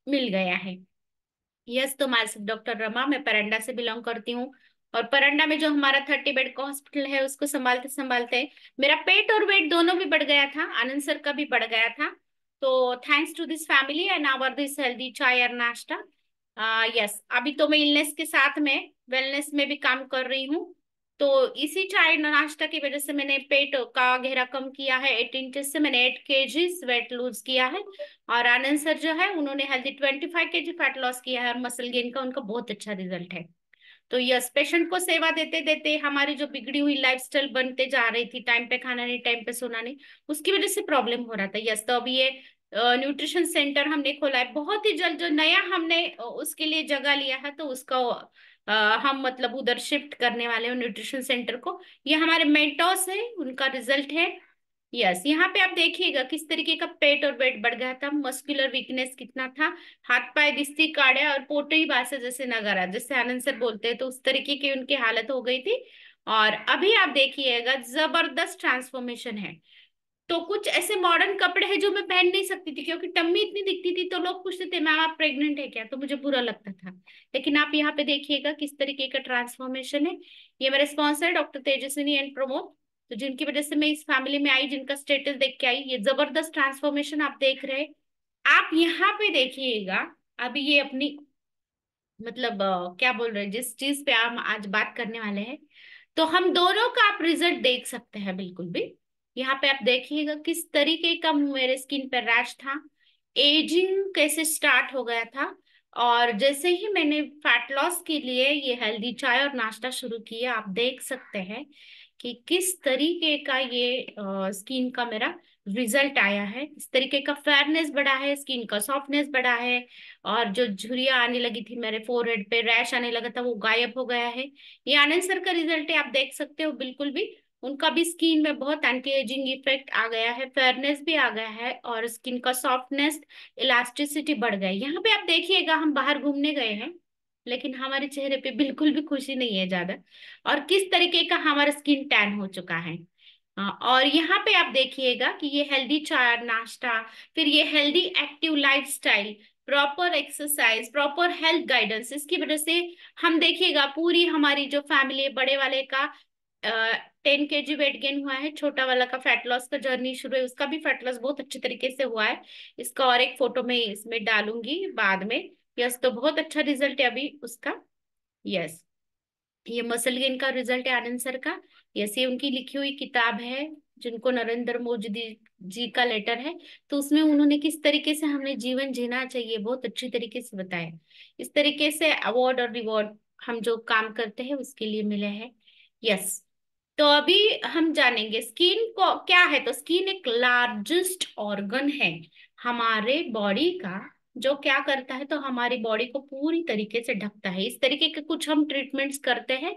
मिल गया है। यस, तो माय सेल्फ डॉक्टर रमा, मैं परंडा से बिलोंग करती हूँ। और परंडा में जो हमारा 30 बेड का हॉस्पिटल है, उसको संभालते संभालते मेरा पेट और वेट दोनों भी बढ़ गया था, आनंद सर का भी बढ़ गया था। तो thanks to this family and our this healthy चाय और नाश्ता। यस, अभी तो मैं इलनेस के साथ में वेलनेस में भी काम कर रही हूँ। तो इसी चाय नाश्ता की वजह से मैंने पेट का घेरा कम किया है, 8 इंचेस से मैंने 8 केजीज वेट लूज किया है। और आनंद सर जो है उन्होंने हेल्दी 25 केजी फैट लॉस किया है, और मसल गेन का उनका बहुत अच्छा रिजल्ट है। तो यस, पेशेंट को सेवा देते देते हमारी जो बिगड़ी हुई लाइफस्टाइल बनते जा रही थी, टाइम पे खाना नहीं, टाइम पे सोना नहीं, उसकी वजह से प्रॉब्लम हो रहा था। यस, तो अभी ये न्यूट्रिशन सेंटर हमने खोला है बहुत ही जल्द, जो नया हमने उसके लिए जगह लिया है, तो उसका हम मतलब उधर शिफ्ट करने वाले हैं न्यूट्रिशन सेंटर को। ये हमारे मेंटोस है, उनका रिजल्ट है। यस, यहाँ पे आप देखिएगा किस तरीके का पेट और वेट बढ़ गया था, मस्कुलर वीकनेस कितना था, हाथ पाए दिस्ती काढ़े और पोटई बासे जैसे नगारा, जैसे आनंद सर बोलते हैं, तो उस तरीके की उनकी हालत हो गई थी। और अभी आप देखिएगा जबरदस्त ट्रांसफॉर्मेशन है। तो कुछ ऐसे मॉडर्न कपड़े हैं जो मैं पहन नहीं सकती थी, क्योंकि टम्मी इतनी दिखती थी, तो लोग पूछते थे मैम आप प्रेग्नेंट है क्या, तो मुझे बुरा लगता था। लेकिन आप यहाँ पे देखिएगा किस तरीके का ट्रांसफॉर्मेशन है। ये मेरे sponsor doctor Tejaswini and Pramod, तो जिनकी वजह से मैं इस फैमिली में आई, जिनका स्टेटस देख के आई, ये जबरदस्त ट्रांसफॉर्मेशन आप देख रहे हैं। आप यहाँ पे देखिएगा, अभी ये अपनी मतलब क्या बोल रहे हैं, जिस चीज पे हम आज बात करने वाले हैं, तो हम दोनों का आप रिजल्ट देख सकते हैं बिल्कुल भी। यहाँ पे आप देखिएगा किस तरीके का मेरे स्किन पर रैश था, एजिंग कैसे स्टार्ट हो गया था। और जैसे ही मैंने फैट लॉस के लिए ये हेल्दी चाय और नाश्ता शुरू किया, आप देख सकते हैं कि किस तरीके का ये स्किन का मेरा रिजल्ट आया है। इस तरीके का फेयरनेस बढ़ा है, स्किन का सॉफ्टनेस बढ़ा है, और जो झुर्रियां आने लगी थी मेरे फोरहेड पे, रैश आने लगा था, वो गायब हो गया है। ये आनंद सर का रिजल्ट है, आप देख सकते हो बिल्कुल भी। उनका भी स्किन में बहुत एंटी एजिंग इफेक्ट आ गया है, फेयरनेस भी आ गया है, और स्किन का सॉफ्टनेस, इलास्टिसिटी बढ़ गई। यहाँ पे आप देखिएगा, हम बाहर घूमने गए हैं, लेकिन हमारे चेहरे पे बिल्कुल भी खुशी नहीं है ज्यादा। और किस तरीके का हमारा स्किन टैन हो चुका है। और यहाँ पे आप देखिएगा कि ये हेल्दी चाय नाश्ता, फिर ये healthy active lifestyle, proper exercise, proper health guidance, इसकी वजह से हम देखिएगा पूरी हमारी जो फैमिली है, बड़े वाले का 10 केजी वेट गेन हुआ है, छोटा वाला का फैट लॉस का जर्नी शुरू है, उसका भी फैट लॉस बहुत अच्छे तरीके से हुआ है। इसका और एक फोटो मैं इसमें डालूंगी बाद में। यस, तो बहुत अच्छा रिजल्ट है अभी उसका। यस, ये मसल गेन का रिजल्ट है आनंद सर का। यस, ये उनकी लिखी हुई किताब है, जिनको नरेंद्र मोदी जी का लेटर है। तो उसमें उन्होंने किस तरीके से हमें जीवन जीना चाहिए बहुत अच्छी तरीके से बताया। इस तरीके से अवार्ड और रिवॉर्ड हम जो काम करते हैं उसके लिए मिले हैं। यस, तो अभी हम जानेंगे स्किन को क्या है। तो स्किन एक लार्जेस्ट ऑर्गन है हमारे बॉडी का, जो क्या करता है, तो हमारी बॉडी को पूरी तरीके से ढकता है। इस तरीके के कुछ हम ट्रीटमेंट्स करते हैं,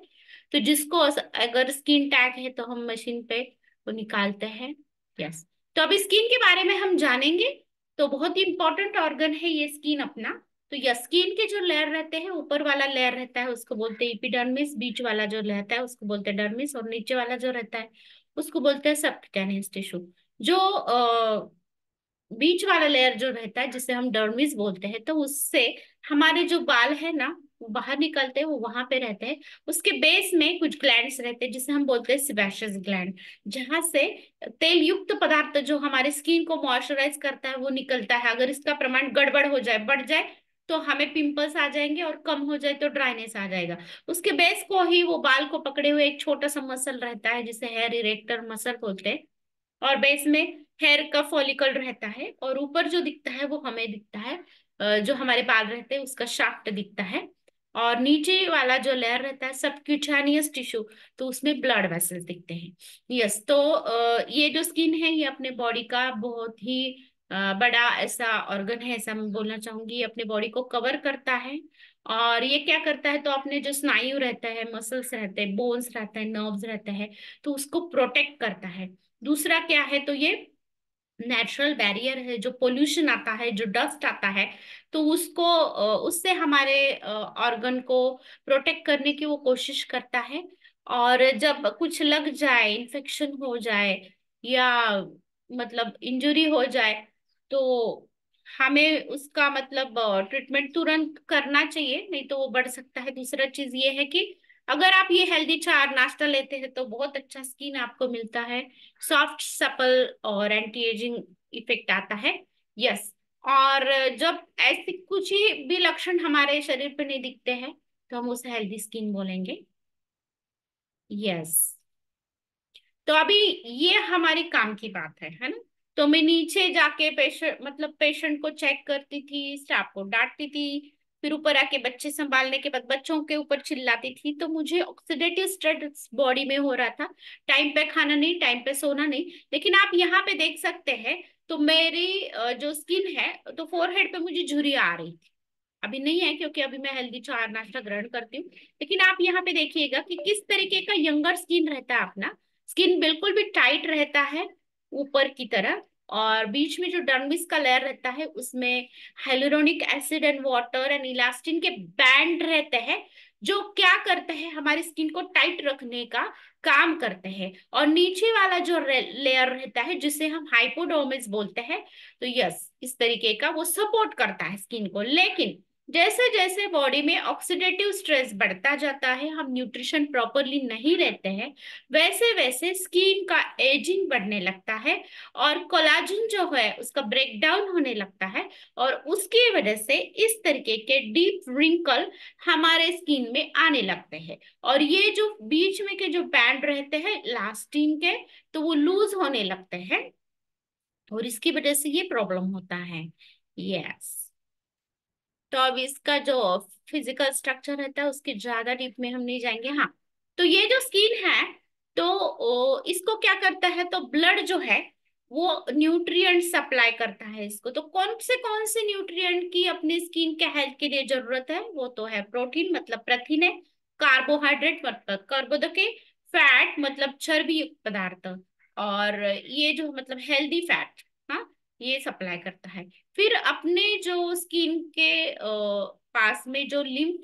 तो जिसको अगर स्किन टैग है तो हम मशीन पे वो निकालते हैं। यस, तो अभी स्किन के बारे में हम जानेंगे। तो बहुत ही इंपॉर्टेंट ऑर्गन है ये स्किन अपना। तो यस, स्किन के जो लेयर रहते हैं, ऊपर वाला लेयर रहता है उसको बोलते हैं एपिडर्मिस, बीच वाला जो रहता है उसको बोलते हैं डर्मिस, और नीचे वाला जो रहता है उसको बोलते हैं सबक्यूटेनियस टिश्यू। जो बीच वाला लेयर जो रहता है जिसे हम डर्मिस बोलते हैं, तो उससे हमारे जो बाल है ना वो बाहर निकलते हैं, वो वहां पे रहते हैं। उसके बेस में कुछ ग्लैंड्स रहते हैं जिसे हम बोलते हैं सिबेशियस ग्लैंड, जहां से तेल युक्त पदार्थ जो हमारे स्किन को मॉइस्चराइज करता है वो निकलता है। अगर इसका प्रमाण गड़बड़ हो जाए, बढ़ जाए, तो हमें पिंपल्स आ जाएंगे, और कम हो जाए तो ड्राइनेस आ जाएगा। उसके बेस को ही वो बाल को पकड़े हुए एक छोटा सा मसल रहता है जिसे हेयर इरेक्टर मसल बोलते हैं। और बेस में हेयर का फॉलिकल रहता है, और ऊपर जो दिखता है वो हमें दिखता है, जो हमारे बाल रहते हैं उसका शाफ्ट दिखता है। और नीचे वाला जो लेयर रहता है सबक्यूटानियस टिश्यू, तो उसमें ब्लड वेसल्स दिखते हैं। यस, तो ये जो स्किन है ये अपने बॉडी का बहुत ही बड़ा ऐसा ऑर्गन है, ऐसा मैं बोलना चाहूंगी। ये अपने बॉडी को कवर करता है। और ये क्या करता है, तो अपने जो स्नायु रहता है, मसल्स रहते हैं, बोन्स रहता है, नर्व्स रहता है, तो उसको प्रोटेक्ट करता है। दूसरा क्या है, तो ये नेचुरल बैरियर है। जो पोल्यूशन आता है, जो डस्ट आता है, तो उसको उससे हमारे ऑर्गन को प्रोटेक्ट करने की वो कोशिश करता है। और जब कुछ लग जाए, इन्फेक्शन हो जाए, या मतलब इंजरी हो जाए, तो हमें उसका मतलब ट्रीटमेंट तुरंत करना चाहिए, नहीं तो वो बढ़ सकता है। दूसरा चीज ये है कि अगर आप ये हेल्दी चार नाश्ता लेते हैं तो बहुत अच्छा स्किन आपको मिलता है, सॉफ्ट सपल और एंटी एजिंग इफेक्ट आता है। यस। और जब ऐसे कुछ ही भी लक्षण हमारे शरीर पे नहीं दिखते हैं तो हम उसे हेल्दी स्किन बोलेंगे। यस। तो अभी ये हमारी काम की बात है ना। तो मैं नीचे जाके पेशेंट मतलब पेशेंट को चेक करती थी, स्टाफ को डांटती थी, फिर ऊपर आके बच्चे संभालने के बाद बच्चों के ऊपर चिल्लाती थी। तो मुझे ऑक्सीडेटिव स्ट्रेस बॉडी में हो रहा था, टाइम पे खाना नहीं, टाइम पे सोना नहीं। लेकिन आप यहाँ पे देख सकते हैं, तो मेरी जो स्किन है, तो फोरहेड पे मुझे झुर्री आ रही थी। अभी नहीं है क्योंकि अभी मैं हेल्दी चार नाश्ता ग्रहण करती हूँ। लेकिन आप यहाँ पे देखिएगा कि किस तरीके का यंगर स्किन रहता है अपना। स्किन बिल्कुल भी टाइट रहता है ऊपर की तरह, और बीच में जो डर्मिस का लेयर रहता है उसमें hyaluronic acid and water and elastin के बैंड रहते हैं, जो क्या करते हैं हमारी स्किन को टाइट रखने का काम करते हैं। और नीचे वाला जो लेयर रहता है जिसे हम हाइपोडर्मिस बोलते हैं, तो यस, इस तरीके का वो सपोर्ट करता है स्किन को। लेकिन जैसे जैसे बॉडी में ऑक्सीडेटिव स्ट्रेस बढ़ता जाता है, हम न्यूट्रिशन प्रॉपरली नहीं रहते हैं, वैसे वैसे स्किन का एजिंग बढ़ने लगता है, और कोलाजन जो है उसका ब्रेक डाउन होने लगता है, और उसकी वजह से इस तरीके के डीप रिंकल हमारे स्किन में आने लगते हैं। और ये जो बीच में के जो बैंड रहते हैं इलास्टिन के, तो वो लूज होने लगते हैं, और इसकी वजह से ये प्रॉब्लम होता है। यस। तो अब इसका जो फिजिकल स्ट्रक्चर रहता है उसके ज्यादा डीप में हम नहीं जाएंगे। हाँ, तो ये जो स्किन है, तो इसको क्या करता है, तो ब्लड जो है वो न्यूट्रिएंट सप्लाई करता है इसको। तो कौन से न्यूट्रिएंट की अपनी स्किन के हेल्थ के लिए जरूरत है, वो तो है प्रोटीन मतलब प्रथिन है, कार्बोहाइड्रेट मतलब कर्बोदके, फैट मतलब चर्बी युक्त पदार्थ, और ये जो मतलब हेल्दी फैट, हाँ, ये सप्लाई करता है। फिर अपने जो स्किन के पास में जो लिम्फ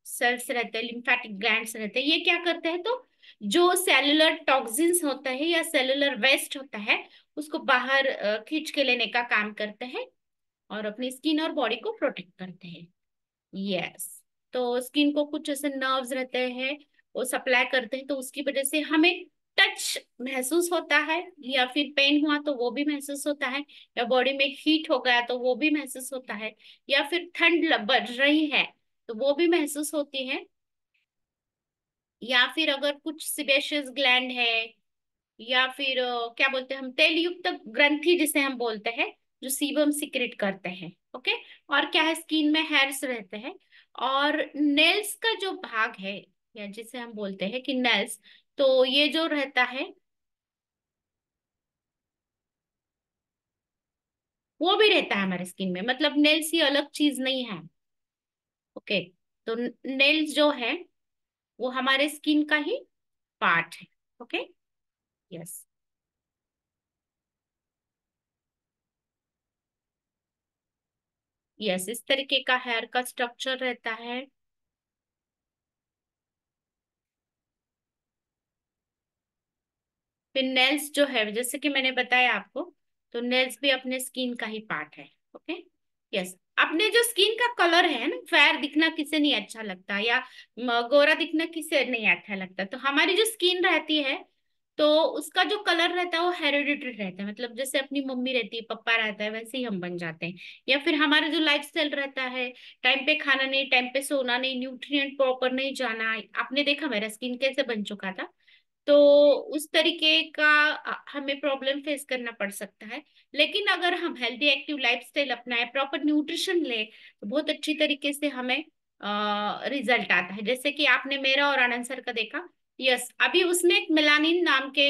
सेल्स रहते हैं, लिम्फेटिक ग्लैंड्स रहते हैं, ये क्या करते हैं, तो जो सेलुलर टॉक्सिन्स होता है या सेलुलर वेस्ट होता है उसको बाहर खींच के लेने का काम करते हैं, और अपनी स्किन और बॉडी को प्रोटेक्ट करते हैं। यस। तो स्किन को कुछ ऐसे नर्व्स रहते हैं, वो सप्लाई करते हैं, तो उसकी वजह से हमें टच महसूस होता है, या फिर पेन हुआ तो वो भी महसूस होता है, या बॉडी में हीट हो गया तो वो भी महसूस होता है, या फिर ठंड बढ़ रही है तो वो भी महसूस होती है, या फिर अगर कुछ सिबेशियस ग्लैंड है, या फिर क्या बोलते हैं हम, तेल युक्त ग्रंथि जिसे हम बोलते हैं, जो सीबम सिक्रेट करते हैं। ओके। और क्या है, स्किन में हेयर्स रहते हैं, और नेल्स का जो भाग है, या जिसे हम बोलते हैं कि नेल्स, तो ये जो रहता है वो भी रहता है हमारे स्किन में, मतलब नेल्स ये अलग चीज नहीं है। ओके। तो नेल्स जो है वो हमारे स्किन का ही पार्ट है। ओके। यस। यस, इस तरीके का हेयर का स्ट्रक्चर रहता है। फिर नेल्स जो है, जैसे कि मैंने बताया आपको, तो नेल्स भी अपने स्किन का ही पार्ट है। ओके। यस। अपने जो स्किन का कलर है ना, फेयर दिखना किसे नहीं अच्छा लगता, या गोरा दिखना किसे नहीं अच्छा लगता, तो हमारी जो स्किन रहती है, तो उसका जो कलर रहता है वो हेरिडिटरी रहता है, मतलब जैसे अपनी मम्मी रहती है, पापा रहता है, वैसे ही हम बन जाते हैं। या फिर हमारा जो लाइफ स्टाइल रहता है, टाइम पे खाना नहीं, टाइम पे सोना नहीं, न्यूट्रिएंट प्रॉपर नहीं जाना, आपने देखा मेरा स्किन कैसे बन चुका था। तो उस तरीके का हमें प्रॉब्लम फेस करना पड़ सकता है। लेकिन अगर हम हेल्दी एक्टिव लाइफस्टाइल अपनाएं, प्रॉपर न्यूट्रिशन ले, तो बहुत अच्छी तरीके से हमें रिजल्ट आता है, जैसे कि आपने मेरा और आनंद सर का देखा। यस, अभी उसमें एक मेलानिन नाम के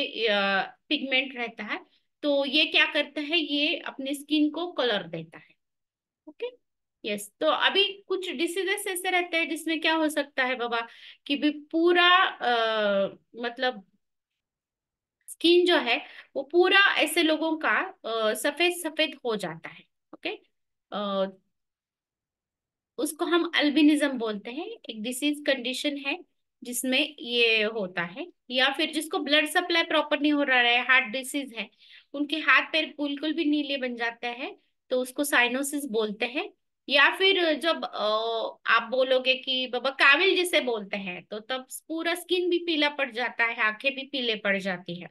पिगमेंट रहता है, तो ये क्या करता है, ये अपनी स्किन को कलर देता है। ओके। यस। तो अभी कुछ डिसीजेस ऐसे रहते हैं जिसमें क्या हो सकता है बाबा, कि भी पूरा मतलब स्किन जो है वो पूरा ऐसे लोगों का सफेद सफेद हो जाता है। ओके। उसको हम अल्बिनिज्म बोलते हैं, एक डिसीज कंडीशन है जिसमें ये होता है। या फिर जिसको ब्लड सप्लाई प्रॉपर नहीं हो रहा है, हार्ट डिसीज है, उनके हाथ पैर बिल्कुल भी नीले बन जाते हैं, तो उसको साइनोसिस बोलते हैं। या फिर जब आप बोलोगे कि बाबा काविल जिसे बोलते हैं, तो तब पूरा स्किन भी पीला पड़ जाता है, आंखें भी पीले पड़ जाती है।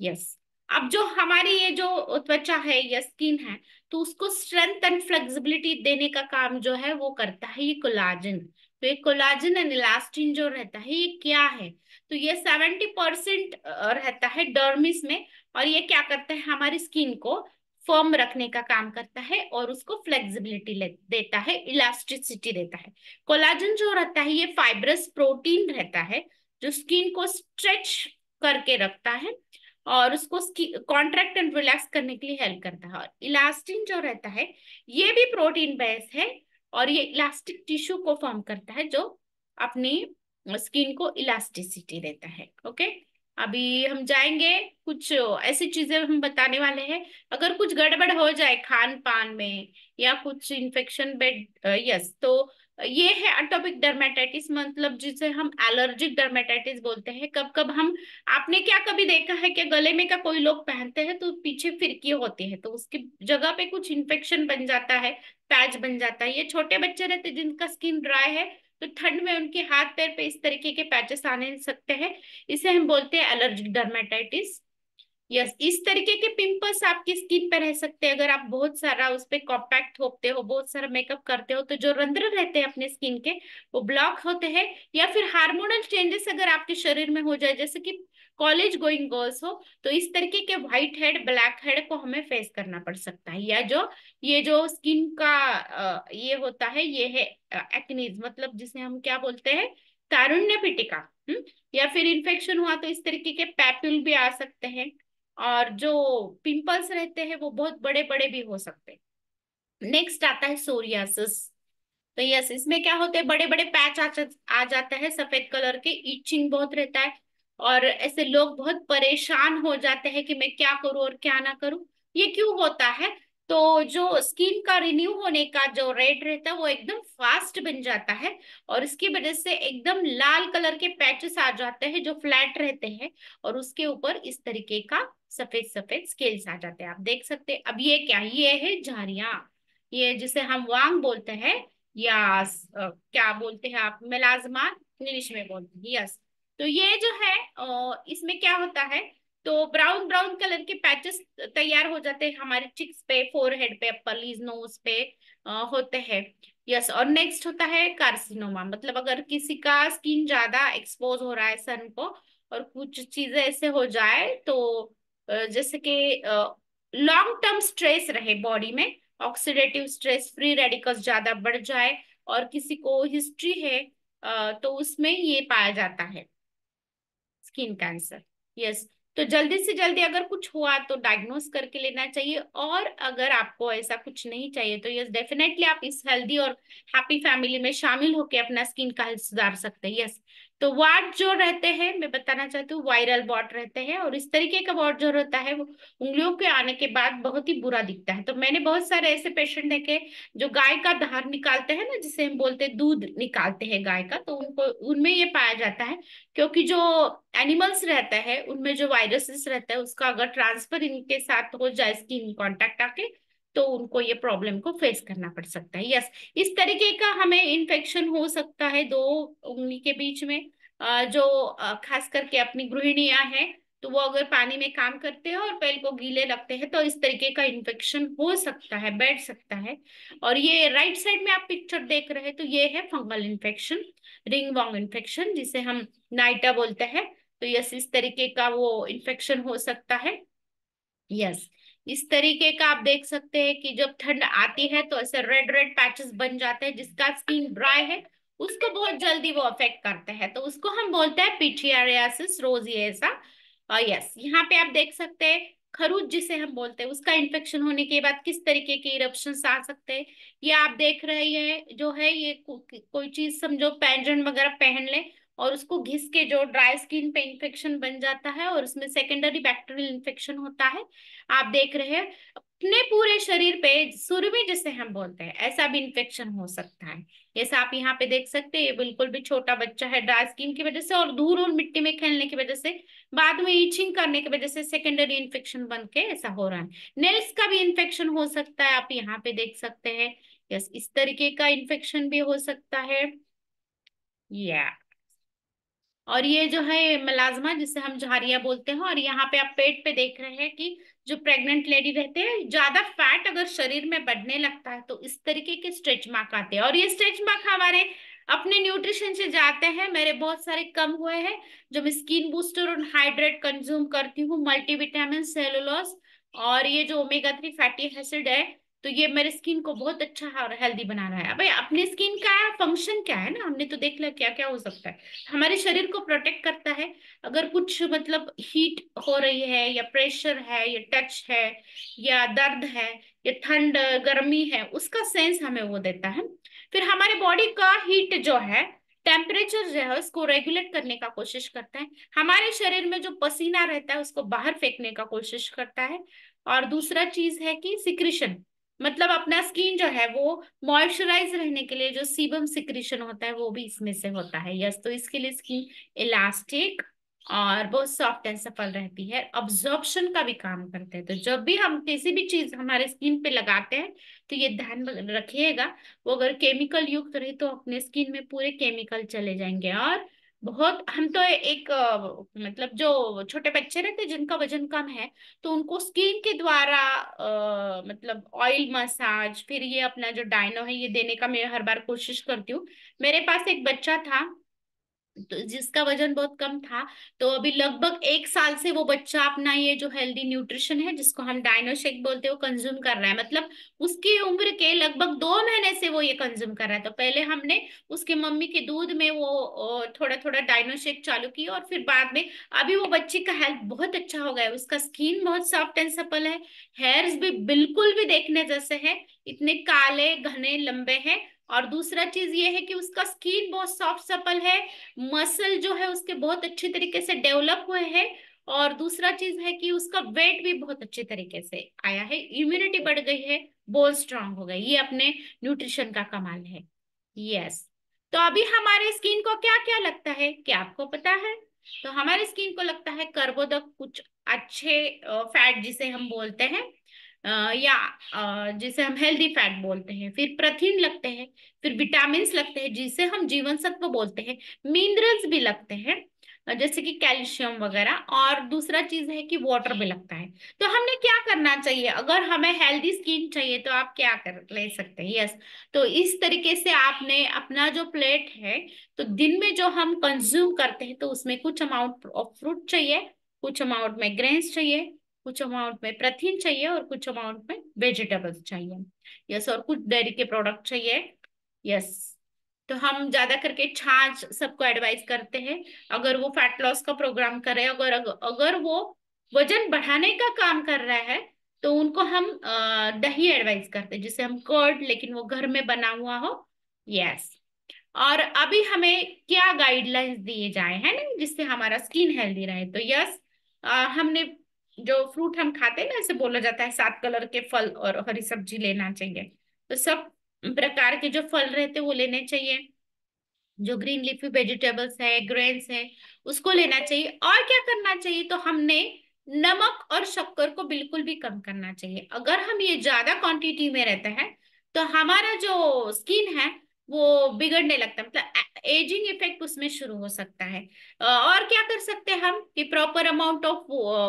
यस। अब जो हमारी ये जो त्वचा है या स्किन है, तो उसको स्ट्रेंथ एंड फ्लेक्सिबिलिटी देने का काम जो है वो करता है ये कोलाजन। तो ये कोलाजन एंड इलास्टिन जो रहता है ये क्या है, तो ये 70% रहता है डर्मिस में। और ये क्या करता है, हमारी स्किन को फर्म रखने का काम करता है और उसको फ्लेक्सिबिलिटी देता है, इलास्टिसिटी देता है। कोलाजन जो रहता है ये फाइब्रस प्रोटीन रहता है जो स्किन को स्ट्रेच करके रखता है और उसको कॉन्ट्रैक्ट एंड रिलैक्स करने के लिए हेल्प करता है। और इलास्टिन जो रहता है ये भी प्रोटीन बेस है और ये इलास्टिक टिश्यू को फॉर्म करता है जो अपनी स्किन को इलास्टिसिटी देता है। ओके, अभी हम जाएंगे, कुछ ऐसी चीजें हम बताने वाले हैं। अगर कुछ गड़बड़ हो जाए खान पान में या कुछ इन्फेक्शन बेड, यस, तो ये है अटोपिक डर्मेटाइटिस, मतलब जिसे हम एलर्जिक डर्मेटाइटिस बोलते हैं। कब कब हम, आपने क्या कभी देखा है कि गले में का कोई लोग पहनते हैं तो पीछे फिरकी होती है, तो उसकी जगह पे कुछ इन्फेक्शन बन जाता है, पैच बन जाता है। ये छोटे बच्चे रहते हैं जिनका स्किन ड्राई है, तो ठंड में उनके हाथ पैर पे इस तरीके के पैचेस आने सकते हैं। इसे हम बोलते हैं एलर्जिक डर्मेटाइटिस। यस, इस तरीके के पिंपल्स आपकी स्किन पे रह सकते हैं अगर आप बहुत सारा उस पे कॉम्पैक्ट थोपते हो, बहुत सारा मेकअप करते हो, तो जो रंध्र रहते हैं अपने स्किन के वो ब्लॉक होते हैं। या फिर हार्मोनल चेंजेस अगर आपके शरीर में हो जाए, जैसे कि कॉलेज गोइंग गर्ल्स हो, तो इस तरीके के व्हाइट हेड ब्लैक हेड को हमें फेस करना पड़ सकता है। या जो ये जो स्किन का ये होता है ये है एक्नीज, मतलब जिसे हम क्या बोलते हैं, तारुण्य पिटिका। या फिर इन्फेक्शन हुआ तो इस तरीके के पैपुल भी आ सकते हैं। और जो पिंपल्स रहते हैं वो बहुत बड़े बड़े भी हो सकते हैं। नेक्स्ट आता है सोरियासिस। तो यस, इसमें क्या होते हैं, बड़े बड़े पैच आ जाता है सफेद कलर के, इचिंग बहुत रहता है और ऐसे लोग बहुत परेशान हो जाते हैं कि मैं क्या करूं और क्या ना करूं। ये क्यों होता है, तो जो स्किन का रिन्यू होने का जो रेट रहता है वो एकदम फास्ट बन जाता है और इसकी वजह से एकदम लाल कलर के पैचेस आ जाते हैं जो फ्लैट रहते हैं और उसके ऊपर इस तरीके का सफेद सफेद स्केल्स आ जाते हैं, आप देख सकते हैं। अब ये क्या, ये है झारियां, ये जिसे हम वांग बोलते हैं या क्या बोलते हैं आप, मेलाज्मा इंग्लिश में बोलते हैं। यस, तो ये जो है इसमें क्या होता है, तो ब्राउन ब्राउन कलर के पैचेस तैयार हो जाते हैं हमारे चिक्स पे, फोरहेड पे, अपर लीज, नोज पे होते हैं। यस, और नेक्स्ट होता है कार्सिनोमा, मतलब अगर किसी का स्किन ज्यादा एक्सपोज हो रहा है सन को और कुछ चीजें ऐसे हो जाए, तो जैसे कि लॉन्ग टर्म स्ट्रेस रहे बॉडी में, ऑक्सीडेटिव स्ट्रेस, फ्री रेडिकल्स ज्यादा बढ़ जाए और किसी को हिस्ट्री है तो उसमें ये पाया जाता है स्किन कैंसर। यस, तो जल्दी से जल्दी अगर कुछ हुआ तो डायग्नोस करके लेना चाहिए। और अगर आपको ऐसा कुछ नहीं चाहिए तो यस, डेफिनेटली आप इस हेल्दी और हैप्पी फैमिली में शामिल होकर अपना स्किन का हेल्थ सुधार सकते हैं। यस, तो वाट जो रहते हैं, मैं बताना चाहती हूँ, वायरल वॉट रहते हैं और इस तरीके का वॉट जो रहता है वो उंगलियों के आने के बाद बहुत ही बुरा दिखता है। तो मैंने बहुत सारे ऐसे पेशेंट देखे जो गाय का धार निकालते हैं ना, जिसे हम बोलते हैं दूध निकालते हैं गाय का, तो उनको उनमें ये पाया जाता है क्योंकि जो एनिमल्स रहता है उनमें जो वायरसेस रहता है उसका अगर ट्रांसफर इनके साथ हो जाए, स्किन कांटेक्ट आके, तो उनको ये प्रॉब्लम को फेस करना पड़ सकता है। यस, इस तरीके का हमें इन्फेक्शन हो सकता है दो उंगली के बीच में। जो खास करके अपनी गृहिणियां हैं, तो वो अगर पानी में काम करते हैं और पैर को गीले रखते हैं तो इस तरीके का इन्फेक्शन हो सकता है, बैठ सकता है। और ये राइट साइड में आप पिक्चर देख रहे हैं तो ये है fungal infection, ringworm infection, जिसे हम नाइटा बोलते हैं। तो यस, इस तरीके का वो इन्फेक्शन हो सकता है। यस, इस तरीके का आप देख सकते हैं कि जब ठंड आती है तो ऐसे रेड रेड पैचेस बन जाते हैं, जिसका स्किन ड्राई है उसको बहुत जल्दी वो अफेक्ट करते हैं, तो उसको हम बोलते हैं पिठियारियासिस रोजिएसा। यस, यहाँ पे आप देख सकते हैं खरूच जिसे हम बोलते हैं उसका इन्फेक्शन होने के बाद किस तरीके के इरप्शंस आ सकते हैं। ये आप देख रहे हैं जो है ये कोई चीज समझो पैंजन वगैरह पहन ले और उसको घिस के जो ड्राई स्किन पे इंफेक्शन बन जाता है और उसमें सेकेंडरी बैक्टीरियल इन्फेक्शन होता है, आप देख रहे हैं। अपने पूरे शरीर पे सुरमी जिसे हम बोलते हैं ऐसा भी इन्फेक्शन हो सकता है। जैसा आप यहाँ पे देख सकते हैं, ये बिल्कुल भी छोटा बच्चा है, ड्राई स्किन की वजह से और धूल और मिट्टी में खेलने की वजह से बाद में ईचिंग करने की वजह से सेकेंडरी इन्फेक्शन बन के ऐसा हो रहा है। नेल्स का भी इन्फेक्शन हो सकता है, आप यहाँ पे देख सकते हैं। यस, इस तरीके का इन्फेक्शन भी हो सकता है। या और ये जो है मलाजमा जिसे हम झारिया बोलते हैं, और यहाँ पे आप पेट पे देख रहे हैं कि जो प्रेग्नेंट लेडी रहते हैं, ज्यादा फैट अगर शरीर में बढ़ने लगता है तो इस तरीके के स्ट्रेच मार्क आते हैं। और ये स्ट्रेच मार्क हमारे अपने न्यूट्रिशन से जाते हैं। मेरे बहुत सारे कम हुए हैं जो मैं स्किन बूस्टर और हाइड्रेट कंज्यूम करती हूँ, मल्टीविटामिन, सेलुलोज और ये जो ओमेगा 3 फैटी एसिड है, तो ये मेरे स्किन को बहुत अच्छा और हेल्दी बना रहा है। भाई अपनी स्किन का फंक्शन क्या है ना, हमने तो देख लिया क्या क्या हो सकता है। हमारे शरीर को प्रोटेक्ट करता है। अगर कुछ मतलब हीट हो रही है या प्रेशर है या टच है या दर्द है या ठंड गर्मी है, उसका सेंस हमें वो देता है। फिर हमारे बॉडी का हीट जो है, टेम्परेचर जो है उसको रेगुलेट करने का कोशिश करता है। हमारे शरीर में जो पसीना रहता है उसको बाहर फेंकने का कोशिश करता है। और दूसरा चीज है कि सिक्रीशन, मतलब अपना स्किन जो है वो मॉइस्चराइज रहने के लिए जो सीबम सिक्रीशन होता है वो भी इसमें से होता है। यस, तो इसके लिए स्किन इलास्टिक और बहुत सॉफ्ट एंड सफल रहती है, अब्जॉर्प्शन का भी काम करते हैं। तो जब भी हम किसी भी चीज हमारे स्किन पे लगाते हैं तो ये ध्यान रखिएगा, वो अगर केमिकल युक्त रही तो अपने स्किन में पूरे केमिकल चले जाएंगे। और बहुत हम तो एक मतलब जो छोटे बच्चे रहते हैं जिनका वजन कम है, तो उनको स्किन के द्वारा मतलब ऑयल मसाज, फिर ये अपना जो डाइनो है ये देने का मैं हर बार कोशिश करती हूँ। मेरे पास एक बच्चा था तो जिसका वजन बहुत कम था, तो अभी लगभग 1 साल से वो बच्चा अपना ये जो हेल्दी न्यूट्रिशन है जिसको हम डाइनो शेक बोलते हैं वो कंज्यूम कर रहा है। मतलब उसकी उम्र के लगभग 2 महीने से वो ये कंज्यूम कर रहा है। तो पहले हमने उसके मम्मी के दूध में वो थोड़ा थोड़ा डाइनो शेक चालू की, और फिर बाद में अभी वो बच्चे का हेल्थ बहुत अच्छा हो गया है। उसका स्किन बहुत सॉफ्ट एंड सपल है, हेयर्स भी बिल्कुल भी देखने जैसे है, इतने काले घने लंबे हैं। और दूसरा चीज ये है कि उसका स्किन बहुत सॉफ्ट सपल है, मसल जो है उसके बहुत अच्छे तरीके से डेवलप हुए हैं। और दूसरा चीज है कि उसका वेट भी बहुत अच्छे तरीके से आया है, इम्यूनिटी बढ़ गई है, बोन स्ट्रांग हो गई। ये अपने न्यूट्रिशन का कमाल है। यस, तो अभी हमारे स्किन को क्या क्या लगता है, क्या आपको पता है? तो हमारे स्किन को लगता है कर्बोदक, कुछ अच्छे फैट जिसे हम बोलते हैं, या जिसे हम हेल्दी फैट बोलते हैं। फिर प्रोटीन लगते हैं, फिर विटामिन लगते हैं जिसे हम जीवन सत्व बोलते हैं, मिनरल्स भी लगते हैं जैसे कि कैल्शियम वगैरह, और दूसरा चीज है कि वाटर भी लगता है। तो हमने क्या करना चाहिए अगर हमें हेल्दी स्किन चाहिए, तो आप क्या कर ले सकते हैं? यस, तो इस तरीके से आपने अपना जो प्लेट है, तो दिन में जो हम कंज्यूम करते हैं तो उसमें कुछ अमाउंट ऑफ फ्रूट चाहिए, कुछ अमाउंट में ग्रेन्स चाहिए, कुछ अमाउंट में प्रोटीन चाहिए और कुछ अमाउंट में वेजिटेबल्स चाहिए। यस, और कुछ डेयरी के प्रोडक्ट चाहिए। यस, तो हम ज्यादा करके छाछ सबको एडवाइस करते हैं अगर वो फैट लॉस का प्रोग्राम करे। अगर वो वजन बढ़ाने का काम कर रहा है तो उनको हम दही एडवाइस करते हैं, जिसे हम कर्ड, लेकिन वो घर में बना हुआ हो। यस, और अभी हमें क्या गाइडलाइंस दिए जाए हैं ना जिससे हमारा स्किन हेल्दी रहे, तो यस, हमने जो फ्रूट हम खाते हैं ना, ऐसे बोला जाता है 7 कलर के फल और हरी सब्जी लेना चाहिए। तो सब प्रकार के जो फल रहते हैं वो लेने चाहिए, जो ग्रीन लीफी वेजिटेबल्स है, ग्रेन्स है, उसको लेना चाहिए। और क्या करना चाहिए, तो हमने नमक और शक्कर को बिल्कुल भी कम करना चाहिए। अगर हम ये ज्यादा क्वांटिटी में रहते हैं तो हमारा जो स्किन है वो बिगड़ने लगता है, मतलब एजिंग इफेक्ट उसमें शुरू हो सकता है। और क्या कर सकते हैं हम कि प्रॉपर अमाउंट ऑफ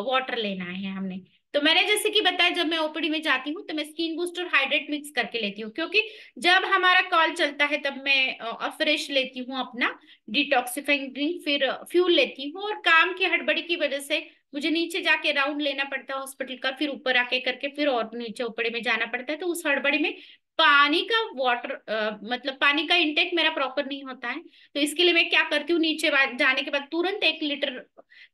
वाटर लेना है हमने। तो मैंने जैसे कि बताया, जब मैं ओपीडी में जाती हूँ तो मैं स्किन बूस्टर हाइड्रेट मिक्स करके लेती हूँ, क्योंकि जब हमारा कॉल चलता है तब मैं फ्रेश लेती हूँ अपना डिटॉक्सिफाइंग ड्रिंक, फिर फ्यूल लेती हूँ। और काम की हड़बड़ी की वजह से मुझे नीचे जाके राउंड लेना पड़ता है हॉस्पिटल का, फिर ऊपर आके करके फिर और नीचे ऊपरे में जाना पड़ता है। तो उस हड़बड़ी में पानी का वाटर मतलब पानी का इंटेक मेरा प्रॉपर नहीं होता है। तो इसके लिए मैं क्या करती हूँ, नीचे जाने के बाद तुरंत 1 लीटर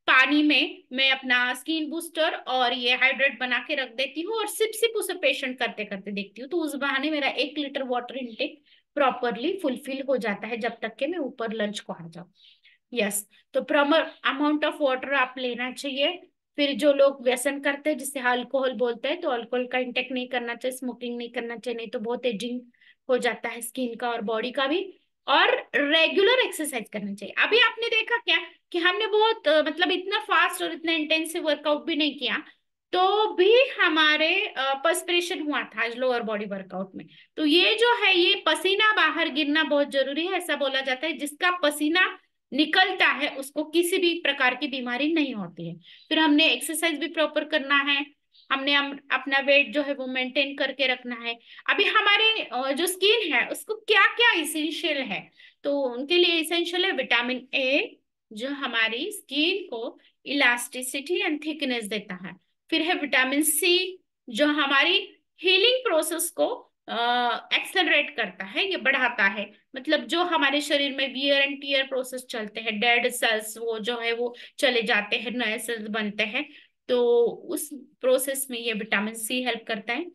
पानी में मैं अपना स्किन बूस्टर और ये हाइड्रेट बना के रख देती हूँ, और सिप सिप उसे पेशेंट करते करते देखती हूँ। तो उस बहाने मेरा 1 litre water intake properly fulfil हो जाता है जब तक कि मैं ऊपर लंच को आ जाऊँ। यस, तो प्रॉपर अमाउंट ऑफ वाटर आप लेना चाहिए। फिर जो लोग व्यसन करते हैं जिसे अल्कोहल बोलते हैं, तो अल्कोहल का इंटेक नहीं करना चाहिए, स्मोकिंग नहीं करना चाहिए, नहीं तो बहुत एजिंग हो जाता है स्किन का और बॉडी का भी। और रेगुलर एक्सरसाइज करना चाहिए। अभी आपने देखा क्या कि हमने बहुत मतलब इतना फास्ट और इतना इंटेंसिव वर्कआउट भी नहीं किया, तो भी हमारे पर्सपिरेशन हुआ था आज लोअर बॉडी वर्कआउट में। तो ये जो है, ये पसीना बाहर गिरना बहुत जरूरी है। ऐसा बोला जाता है जिसका पसीना निकलता है उसको किसी भी प्रकार की बीमारी नहीं होती है। फिर हमने एक्सरसाइज भी प्रॉपर करना है, हमने अपना वेट जो है वो मेंटेन करके रखना है। अभी हमारे जो स्किन है उसको क्या क्या इसेंशियल है, तो उनके लिए इसेंशियल है विटामिन ए, जो हमारी स्किन को इलास्टिसिटी एंड थिकनेस देता है। फिर है विटामिन सी, जो हमारी हीलिंग प्रोसेस को एक्सेलरेट करता है, ये बढ़ाता है। मतलब जो हमारे शरीर में वियर एंड टीयर प्रोसेस चलते हैं, डेड सेल्स वो जो है वो चले जाते हैं, नए सेल्स बनते हैं, तो उस प्रोसेस में ये विटामिन सी हेल्प करता है।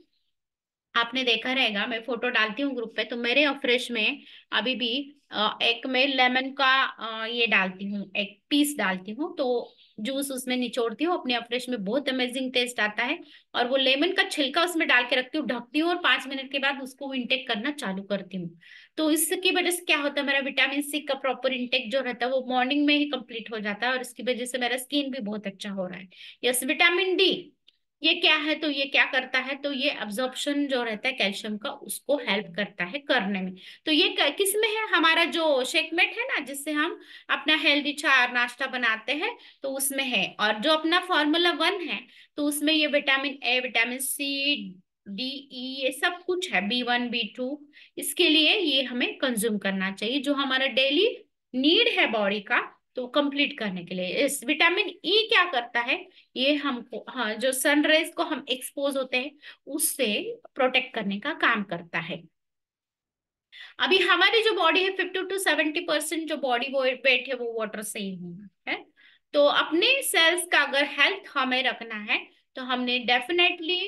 आपने देखा रहेगा, मैं फोटो डालती हूँ ग्रुप पे, तो मेरे अफ्रेश में अभी भी एक में लेमन का ये डालती हूँ, एक पीस डालती हूँ, तो जूस उसमें निचोड़ती हूँ अपने अफ्रेश में, बहुत अमेजिंग टेस्ट आता है। और वो लेमन का छिलका उसमें डाल के रखती हूँ, ढकती हूँ, और 5 मिनट के बाद उसको इंटेक करना चालू करती हूँ। तो इसकी वजह से क्या होता है, मेरा विटामिन सी का प्रॉपर इंटेक जो रहता है वो मॉर्निंग में ही कंप्लीट हो जाता है, और इसकी वजह से मेरा स्किन भी बहुत अच्छा हो रहा है। यस, विटामिन डी ये क्या है, तो ये क्या करता है, तो ये अब्जॉर्प्शन जो रहता है कैल्शियम का उसको हेल्प करता है करने में। तो ये किस में है, हमारा जो शेकमेट है ना जिससे हम अपना हेल्दी चाय और नाश्ता बनाते हैं, तो उसमें है। और जो अपना फार्मूला 1 है, तो उसमें ये vitamin A, vitamin C, D, E, ये सब कुछ है, B1 B2। इसके लिए ये हमें कंज्यूम करना चाहिए, जो हमारा डेली नीड है बॉडी का, तो कंप्लीट करने के लिए। इस विटामिन ई क्या करता है, ये हमको, हाँ, जो सनराइज को हम एक्सपोज होते हैं उससे प्रोटेक्ट करने का काम करता है। अभी हमारी जो बॉडी है, 50 to 70% जो बॉडी वेट है वो वाटर से ही हुआ है। तो अपने सेल्स का अगर हेल्थ हमें रखना है, तो हमने डेफिनेटली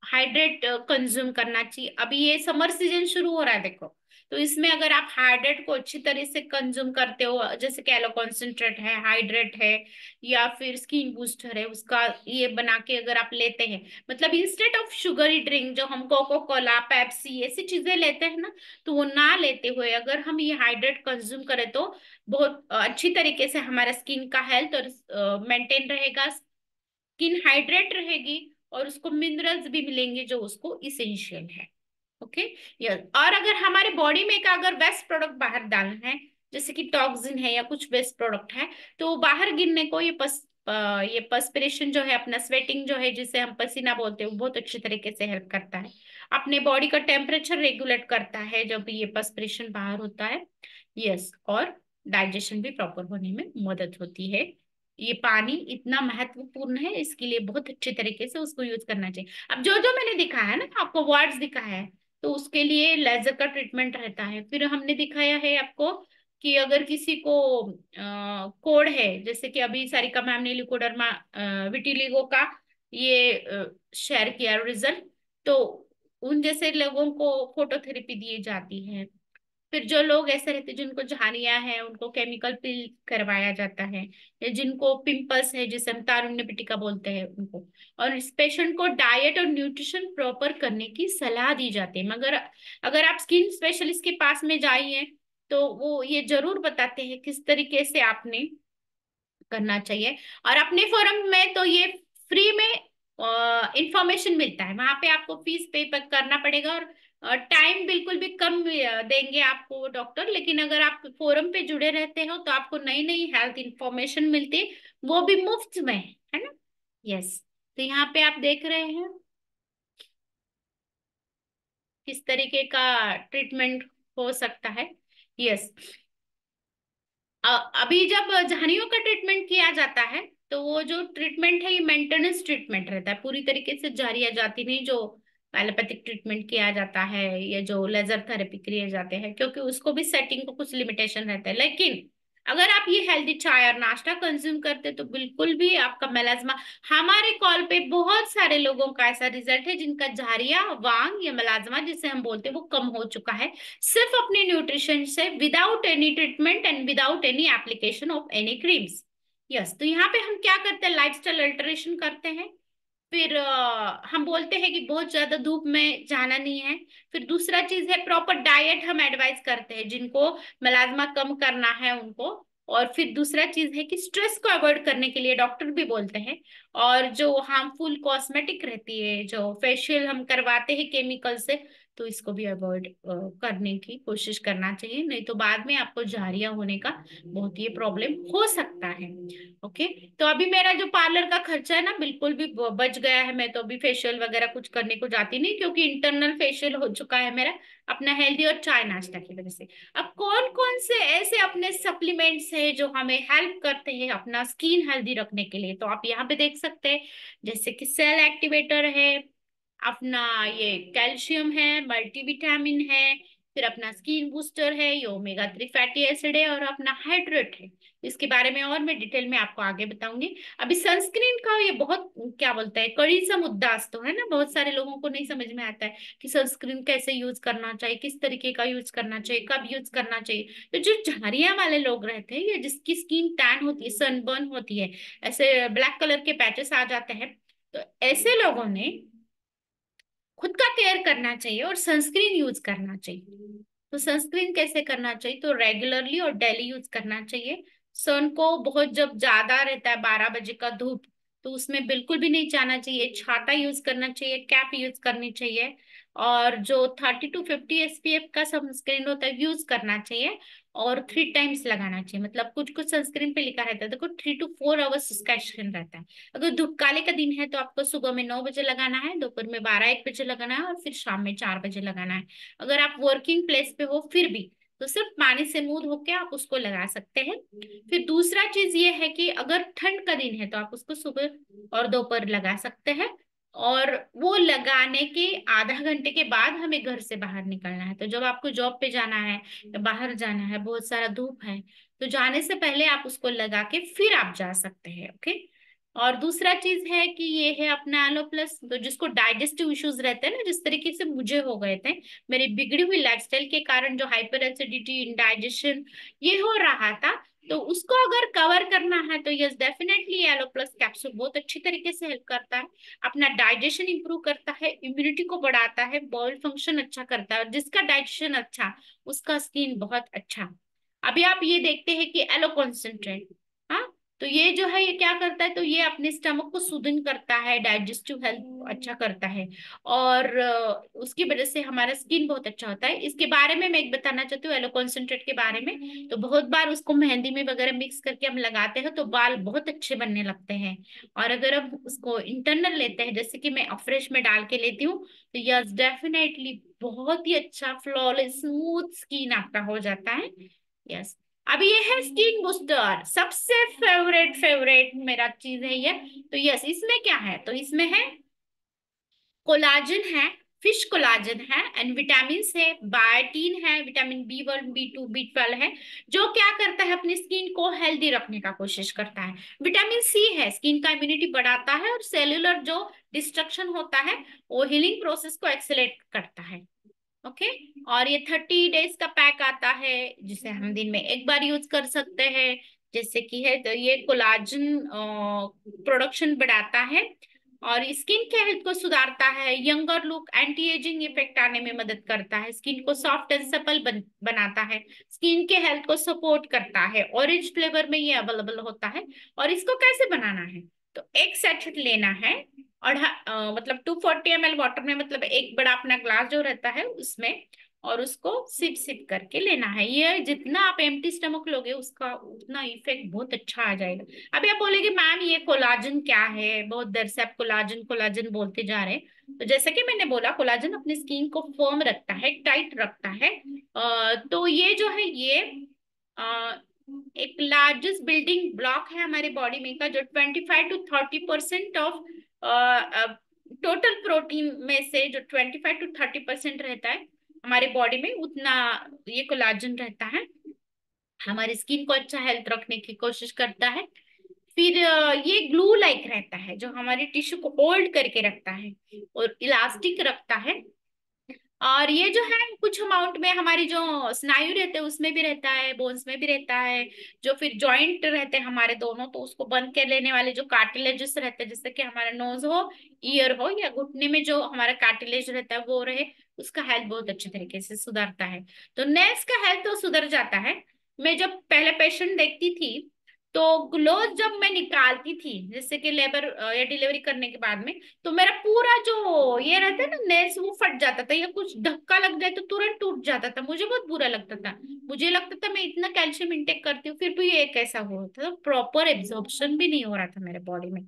हाइड्रेट कंज्यूम करना चाहिए। अभी ये समर सीजन शुरू हो रहा है देखो, तो इसमें अगर आप हाइड्रेट को अच्छी तरह से कंज्यूम करते हो, जैसे कैलो कॉन्सेंट्रेट है, हाइड्रेट है, या फिर स्किन बूस्टर है, उसका ये बना के अगर आप लेते हैं, मतलब इंस्टेड ऑफ शुगरी ड्रिंक जो हम कोको कोला, पेप्सी ऐसी चीजें लेते हैं ना, तो वो ना लेते हुए अगर हम ये हाइड्रेट कंज्यूम करें, तो बहुत अच्छी तरीके से हमारा स्किन का हेल्थ और मेंटेन रहेगा, स्किन हाइड्रेट रहेगी, और उसको मिनरल्स भी मिलेंगे जो उसको इसेंशियल है। Okay, yes. और अगर हमारे बॉडी में का अगर वेस्ट प्रोडक्ट बाहर डालना है, जैसे कि टॉक्सिन है या कुछ वेस्ट प्रोडक्ट है, तो बाहर गिरने को ये पर्सपिरेशन जो है, अपना स्वेटिंग जो है जिसे हम पसीना बोलते हैं, वो बहुत अच्छी तरीके से हेल्प करता है। अपने बॉडी का टेम्परेचर रेगुलेट करता है जब ये पर्सपिरेशन बाहर होता है। यस, और डाइजेशन भी प्रॉपर होने में मदद होती है। ये पानी इतना महत्वपूर्ण है, इसके लिए बहुत अच्छे तरीके से उसको यूज करना चाहिए। अब जो जो मैंने दिखाया है ना आपको, वार्ड्स दिखाया है, तो उसके लिए लेजर का ट्रीटमेंट रहता है। फिर हमने दिखाया है आपको कि अगर किसी को कोड है, जैसे कि अभी सारिका मैम ने लिकोडर्मा विटिलिगो का ये शेयर किया रिजल्ट, तो उन जैसे लोगों को फोटोथेरेपी दी जाती है। फिर जो लोग ऐसे रहते हैं जिनको झारियां हैं, उनको केमिकल पिल करवाया जाता है, या जिनको पिंपल्स है जिसे हम तारुण्य पिटिका बोलते हैं उनको। और इस पेशेंट को डाइट और न्यूट्रिशन प्रॉपर करने की सलाह दी जाती है। मगर अगर आप स्किन स्पेशलिस्ट के पास में जाइए, तो वो ये जरूर बताते हैं किस तरीके से आपने करना चाहिए। और अपने फोरम में तो ये फ्री में इंफॉर्मेशन मिलता है, वहां पे आपको फीस पे करना पड़ेगा, और टाइम बिल्कुल भी कम देंगे आपको डॉक्टर। लेकिन अगर आप फोरम पे जुड़े रहते हो तो आपको नई नई हेल्थ इंफॉर्मेशन मिलती है, वो भी मुफ्त में, है ना। यस, तो यहाँ पे आप देख रहे हैं किस तरीके का ट्रीटमेंट हो सकता है। यस, अभी जब झाड़ियों का ट्रीटमेंट किया जाता है, तो वो जो ट्रीटमेंट है ये मेंटेनेंस ट्रीटमेंट रहता है, पूरी तरीके से झाड़ियाँ जाती नहीं, जो एलोपैथिक ट्रीटमेंट किया जाता है या जो लेजर थेरेपी किए जाते हैं, क्योंकि उसको भी सेटिंग को कुछ लिमिटेशन रहता है। लेकिन अगर आप ये हेल्दी चाय और नाश्ता कंज्यूम करते, तो बिल्कुल भी आपका मेलाज्मा, हमारे कॉल पे बहुत सारे लोगों का ऐसा रिजल्ट है जिनका झारिया, वांग या मेलाज्मा जिसे हम बोलते हैं वो कम हो चुका है, सिर्फ अपने न्यूट्रिशन से, without any treatment and without any application of any creams. Yes, तो यहाँ पे हम क्या करते हैं, लाइफस्टाइल अल्टरेशन करते हैं। फिर हम बोलते हैं कि बहुत ज्यादा धूप में जाना नहीं है। फिर दूसरा चीज है प्रॉपर डाइट, हम एडवाइस करते हैं जिनको मेलाज्मा कम करना है उनको। और फिर दूसरा चीज है कि स्ट्रेस को अवॉइड करने के लिए डॉक्टर भी बोलते हैं। और जो हार्मफुल कॉस्मेटिक रहती है, जो फेशियल हम करवाते हैं केमिकल से, तो इसको भी अवॉइड करने की कोशिश करना चाहिए, नहीं तो बाद में आपको झारिया होने का बहुत ये प्रॉब्लम हो सकता है। ओके। तो अभी मेरा जो पार्लर का खर्चा है ना, बिल्कुल भी बच गया है। मैं तो अभी फेशियल वगैरह कुछ करने को जाती नहीं, क्योंकि इंटरनल फेशियल हो चुका है मेरा, अपना हेल्दी और चाय नाश्ता की वजह से। अब कौन कौन से ऐसे अपने सप्लीमेंट्स है जो हमें हेल्प करते हैं अपना स्किन हेल्दी रखने के लिए, तो आप यहाँ पे देख सकते हैं। जैसे कि सेल एक्टिवेटर है, अपना ये कैल्शियम है, मल्टीविटामिन है, फिर अपना स्किन बूस्टर है, ये ओमेगा 3 फैटी एसिड है, और अपना हाइड्रेट है। इसके बारे में और मैं डिटेल में आपको आगे बताऊंगी। अभी सनस्क्रीन का ये बहुत क्या बोलते हैं, कड़ी सा मुद्दा तो है ना, बहुत सारे लोगों को नहीं समझ में आता है कि सनस्क्रीन कैसे यूज करना चाहिए, किस तरीके का यूज करना चाहिए, कब यूज करना चाहिए। तो जो झाड़ियां वाले लोग रहते हैं या जिसकी स्किन टैन होती है, सनबर्न होती है, ऐसे ब्लैक कलर के पैचेस आ जाते हैं, तो ऐसे लोगों ने खुद का केयर करना चाहिए और सनस्क्रीन यूज करना चाहिए। तो सनस्क्रीन कैसे करना चाहिए, तो रेगुलरली और डेली यूज करना चाहिए। सन को बहुत जब ज्यादा रहता है 12 बजे का धूप, तो उसमें बिल्कुल भी नहीं जाना चाहिए, छाता यूज करना चाहिए, कैप यूज करनी चाहिए। और जो 30 to 50 SPF का सनस्क्रीन होता है यूज करना चाहिए। और 3 टाइम्स लगाना चाहिए, मतलब कुछ कुछ सनस्क्रीन पे लिखा रहता है, देखो 3 to 4 आवर्स इसका एक्शन रहता है। अगर धूप काले का दिन है तो आपको सुबह में 9 बजे लगाना है, दोपहर में 12-1 बजे लगाना है, और फिर शाम में 4 बजे लगाना है। अगर आप वर्किंग प्लेस पे हो फिर भी, तो सिर्फ पानी से मुंह धो के आप उसको लगा सकते हैं। फिर दूसरा चीज ये है कि अगर ठंड का दिन है तो आप उसको सुबह और दोपहर लगा सकते हैं। और वो लगाने के आधा घंटे के बाद हमें घर से बाहर निकलना है, तो जब आपको जॉब पे जाना है या बाहर जाना है, बहुत सारा धूप है, तो जाने से पहले आप उसको लगा के फिर आप जा सकते हैं। ओके। और दूसरा चीज है कि ये है अपना एलो प्लस, तो जिसको डाइजेस्टिव इश्यूज रहते हैं ना, जिस तरीके से मुझे हो गए थे, मेरी बिगड़ी हुई लाइफस्टाइल के कारण, जो हाइपर एसिडिटी, इंडाइजेशन ये हो रहा था, तो उसको अगर कवर करना है तो yes definitely aloe plus capsule बहुत अच्छी तरीके से हेल्प करता है। अपना डाइजेशन इंप्रूव करता है, इम्यूनिटी को बढ़ाता है, बॉल फंक्शन अच्छा करता है, और जिसका डाइजेशन अच्छा, उसका स्किन बहुत अच्छा। अभी आप ये देखते हैं कि एलो कॉन्सेंट्रेट, हाँ, तो ये जो है ये क्या करता है, तो ये अपने स्टमक को सुदन करता है, डाइजेस्टिव हेल्थ अच्छा करता है। और उसकी वजह से हमारा स्किन बहुत अच्छा होता है। इसके बारे में मैं एक बताना चाहती हूँ, एलो कॉन्सेंट्रेट के बारे में। तो बहुत बार उसको मेहंदी में वगैरह मिक्स करके हम लगाते हैं तो बाल बहुत अच्छे बनने लगते हैं। और अगर हम उसको इंटरनल लेते हैं, जैसे कि मैं अफ्रेश में डाल के लेती हूँ, तो यस डेफिनेटली बहुत ही अच्छा फ्लॉलेस स्मूथ स्किन आपका हो जाता है। यस। अब ये है स्किन बूस्टर, सबसे फेवरेट फेवरेट मेरा चीज है ये। तो यस, इसमें क्या है, तो इसमें है कोलाजन है, फिश कोलाजन है, एंड विटामिन है, बायोटीन है, विटामिन B1 B2 B12 है, जो क्या करता है अपनी स्किन को हेल्दी रखने का कोशिश करता है। विटामिन सी है, स्किन का इम्यूनिटी बढ़ाता है, और सेल्यूलर जो डिस्ट्रक्शन होता है वो हीलिंग प्रोसेस को एक्सेलेरेट करता है। ओके। और ये 30 डेज का पैक आता है, जिसे हम दिन में एक बार यूज कर सकते हैं। जैसे कि है, तो ये कोलाजन प्रोडक्शन बढ़ाता है, और स्किन के हेल्थ को सुधारता है, younger look, anti ageing effect आने में मदद करता है, स्किन को सॉफ्ट एंड सपल बनाता है, स्किन के हेल्थ को सपोर्ट करता है। ऑरेंज फ्लेवर में ये अवेलेबल होता है। और इसको कैसे बनाना है, तो एक सेट लेना है, और मतलब 240 ml वाटर में, मतलब एक बड़ा अपना ग्लास जो रहता है उसमें, और उसको सिप सिप करके लेना है। ये जितना आप एम्प्टी स्टमक लोगे उसका उतना इफेक्ट बहुत अच्छा आ जाएगा। अभी आप बोलेगे मैम ये कोलाजन क्या है, बहुत देर से आप कोलाजन कोलाजन बोलते जा रहे हैं। तो जैसा कि मैंने बोला, कोलाजन अपनी स्किन को फर्म रखता है, टाइट रखता है। तो ये जो है ये अ, एक लार्जेस्ट बिल्डिंग ब्लॉक है हमारे बॉडी में का, जो 25 to 30% ऑफ टोटल प्रोटीन में से जो 25 to 30% रहता है हमारे बॉडी में, उतना ये कोलाजन रहता है। हमारी स्किन को अच्छा हेल्थ रखने की कोशिश करता है। फिर ये ग्लू लाइक रहता है, जो हमारे टिश्यू को होल्ड करके रखता है और इलास्टिक रखता है। और ये जो है कुछ अमाउंट में हमारी जो स्नायु रहते हैं उसमें भी रहता है, बोन्स में भी रहता है। जो फिर जॉइंट रहते हैं हमारे दोनों, तो उसको बंद कर लेने वाले जो कार्टिलेजेस रहते हैं, जैसे कि हमारा नोज हो, ईयर हो, या घुटने में जो हमारा कार्टिलेज रहता है वो रहे, उसका हेल्थ बहुत अच्छे तरीके से सुधरता है। तो नेल्स का हेल्थ तो सुधर जाता है। मैं जब पहले पेशेंट देखती थी तो ग्लोव जब मैं निकालती थी, जैसे कि लेबर या डिलीवरी करने के बाद में, तो मेरा पूरा जो ये रहता है ना नेल्स, वो फट जाता था, या कुछ धक्का लग जाए तो तुरंत टूट जाता था। मुझे बहुत बुरा लगता था। मुझे लगता था मैं इतना कैल्शियम इंटेक करती हूँ फिर भी ये कैसा हो रहा था, तो प्रॉपर एब्जॉर्प्शन भी नहीं हो रहा था मेरे बॉडी में।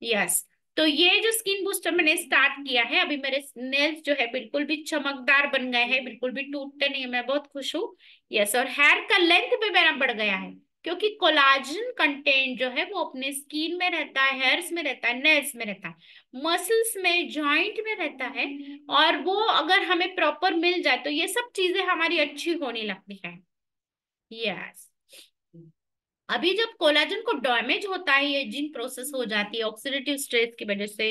यस। तो ये जो स्किन बूस्टर मैंने स्टार्ट किया है, अभी मेरे नेल्स जो है बिल्कुल भी चमकदार बन गए हैं, बिल्कुल भी टूटते नहीं है, मैं बहुत खुश हूँ। यस। और हेयर का लेंथ भी मेरा बढ़ गया है, क्योंकि कोलाजन कंटेंट जो है वो अपने स्किन में रहता है, हेयर्स में रहता है, नेल्स में रहता है, मसल्स में, जॉइंट में रहता है। और वो अगर हमें प्रॉपर मिल जाए तो ये सब चीजें हमारी अच्छी होने लगती है। यस। अभी जब कोलाजन को डैमेज होता है, ये जिन प्रोसेस हो जाती है ऑक्सीडेटिव स्ट्रेस की वजह से,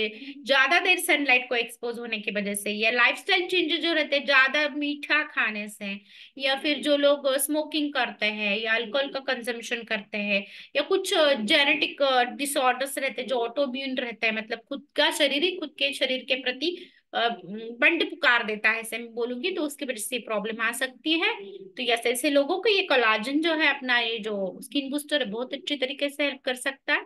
ज्यादा देर सनलाइट को एक्सपोज होने की वजह से, या लाइफस्टाइल चेंजेस जो रहते हैं ज्यादा मीठा खाने से, या फिर जो लोग स्मोकिंग करते हैं या अल्कोहल का कंजम्पशन करते हैं, या कुछ जेनेटिक डिसऑर्डर्स रहते हैं जो ऑटोइम्यून रहते हैं, मतलब खुद का शरीर ही खुद के शरीर के प्रति बंड पुकार देता है, ऐसे मैं बोलूंगी, तो उसकी वजह से प्रॉब्लम आ सकती है। तो ऐसे ऐसे लोगों को ये कोलाजन जो है अपना, ये जो स्किन बूस्टर है, बहुत अच्छी तरीके से हेल्प कर सकता है।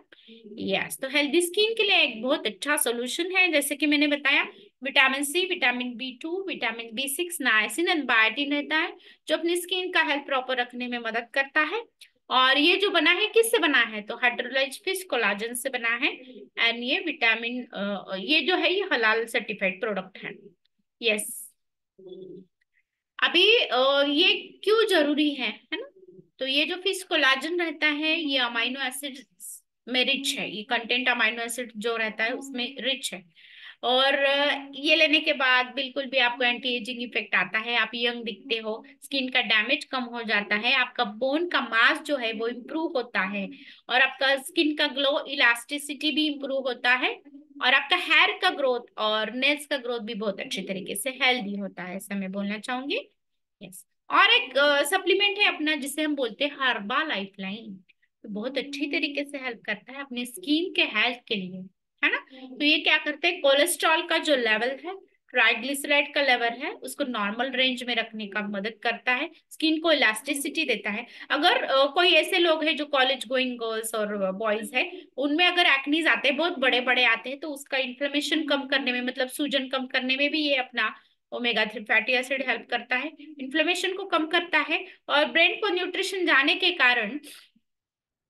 यस। तो हेल्दी स्किन के लिए एक बहुत अच्छा सोल्यूशन है, जैसे कि मैंने बताया, vitamin C, vitamin B2, vitamin B6, niacin and biotin रहता है, जो अपनी स्किन का हेल्थ प्रॉपर रखने में मदद करता है। और ये जो बना है किससे बना है, तो हाइड्रोलाइज्ड फिश कोलाजन से बना है। एंड ये विटामिन, ये जो है ये हलाल सर्टिफाइड प्रोडक्ट है। यस। अभी ये क्यों जरूरी है ना। तो ये जो फिश कोलाजन रहता है ये अमाइनो एसिड में रिच है, ये कंटेंट अमाइनो एसिड जो रहता है उसमें रिच है। और ये लेने के बाद बिल्कुल भी आपको एंटी एजिंग इफेक्ट आता है, आप यंग दिखते हो, स्किन का डैमेज कम हो जाता है, आपका बोन का मास जो है वो इम्प्रूव होता है, और आपका स्किन का ग्लो, इलास्टिसिटी भी इम्प्रूव होता है, और आपका हेयर का ग्रोथ और नेल्स का ग्रोथ भी बहुत अच्छे तरीके से हेल्दी होता है, ऐसा मैं बोलना चाहूंगी। यस। और एक सप्लीमेंट है अपना जिसे हम बोलते हैं हर्बा लाइफ लाइन, तो बहुत अच्छी तरीके से हेल्प करता है अपने स्किन के हेल्थ के लिए, है ना। तो ये क्या करते हैं, कोलेस्ट्रॉल का जो लेवल है, ट्राइग्लिसराइड का लेवल है, उसको नॉर्मल रेंज में रखने का मदद करता है, स्किन को इलास्टिसिटी देता है। अगर कोई ऐसे लोग हैं जो कॉलेज गोइंग गर्ल्स और बॉयज है, उनमें अगर एक्नीज आते हैं, बहुत बड़े बड़े आते हैं, तो उसका इन्फ्लेमेशन कम करने में, मतलब सूजन कम करने में भी ये अपना ओमेगा 3 फैटी एसिड हेल्प करता है, इन्फ्लेमेशन को कम करता है। और ब्रेन को न्यूट्रिशन जाने के कारण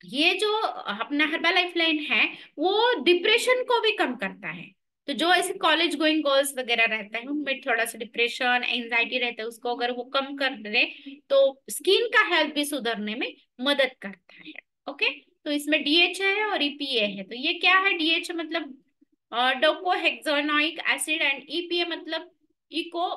ये जो अपना हर्बा लाइफ लाइन है वो डिप्रेशन को भी कम करता है। तो जो ऐसे कॉलेज गोइंग गर्ल्स वगैरह रहता है, उनमें थोड़ा सा डिप्रेशन, एंजाइटी रहता है, उसको अगर वो कम कर दे तो स्किन का हेल्थ भी सुधरने में मदद करता है। ओके। तो इसमें डीएच है और ईपीए है। तो ये क्या है, डीएच मतलब डोकोहेक्सानोइक एसिड, एंड ईपीए मतलब इको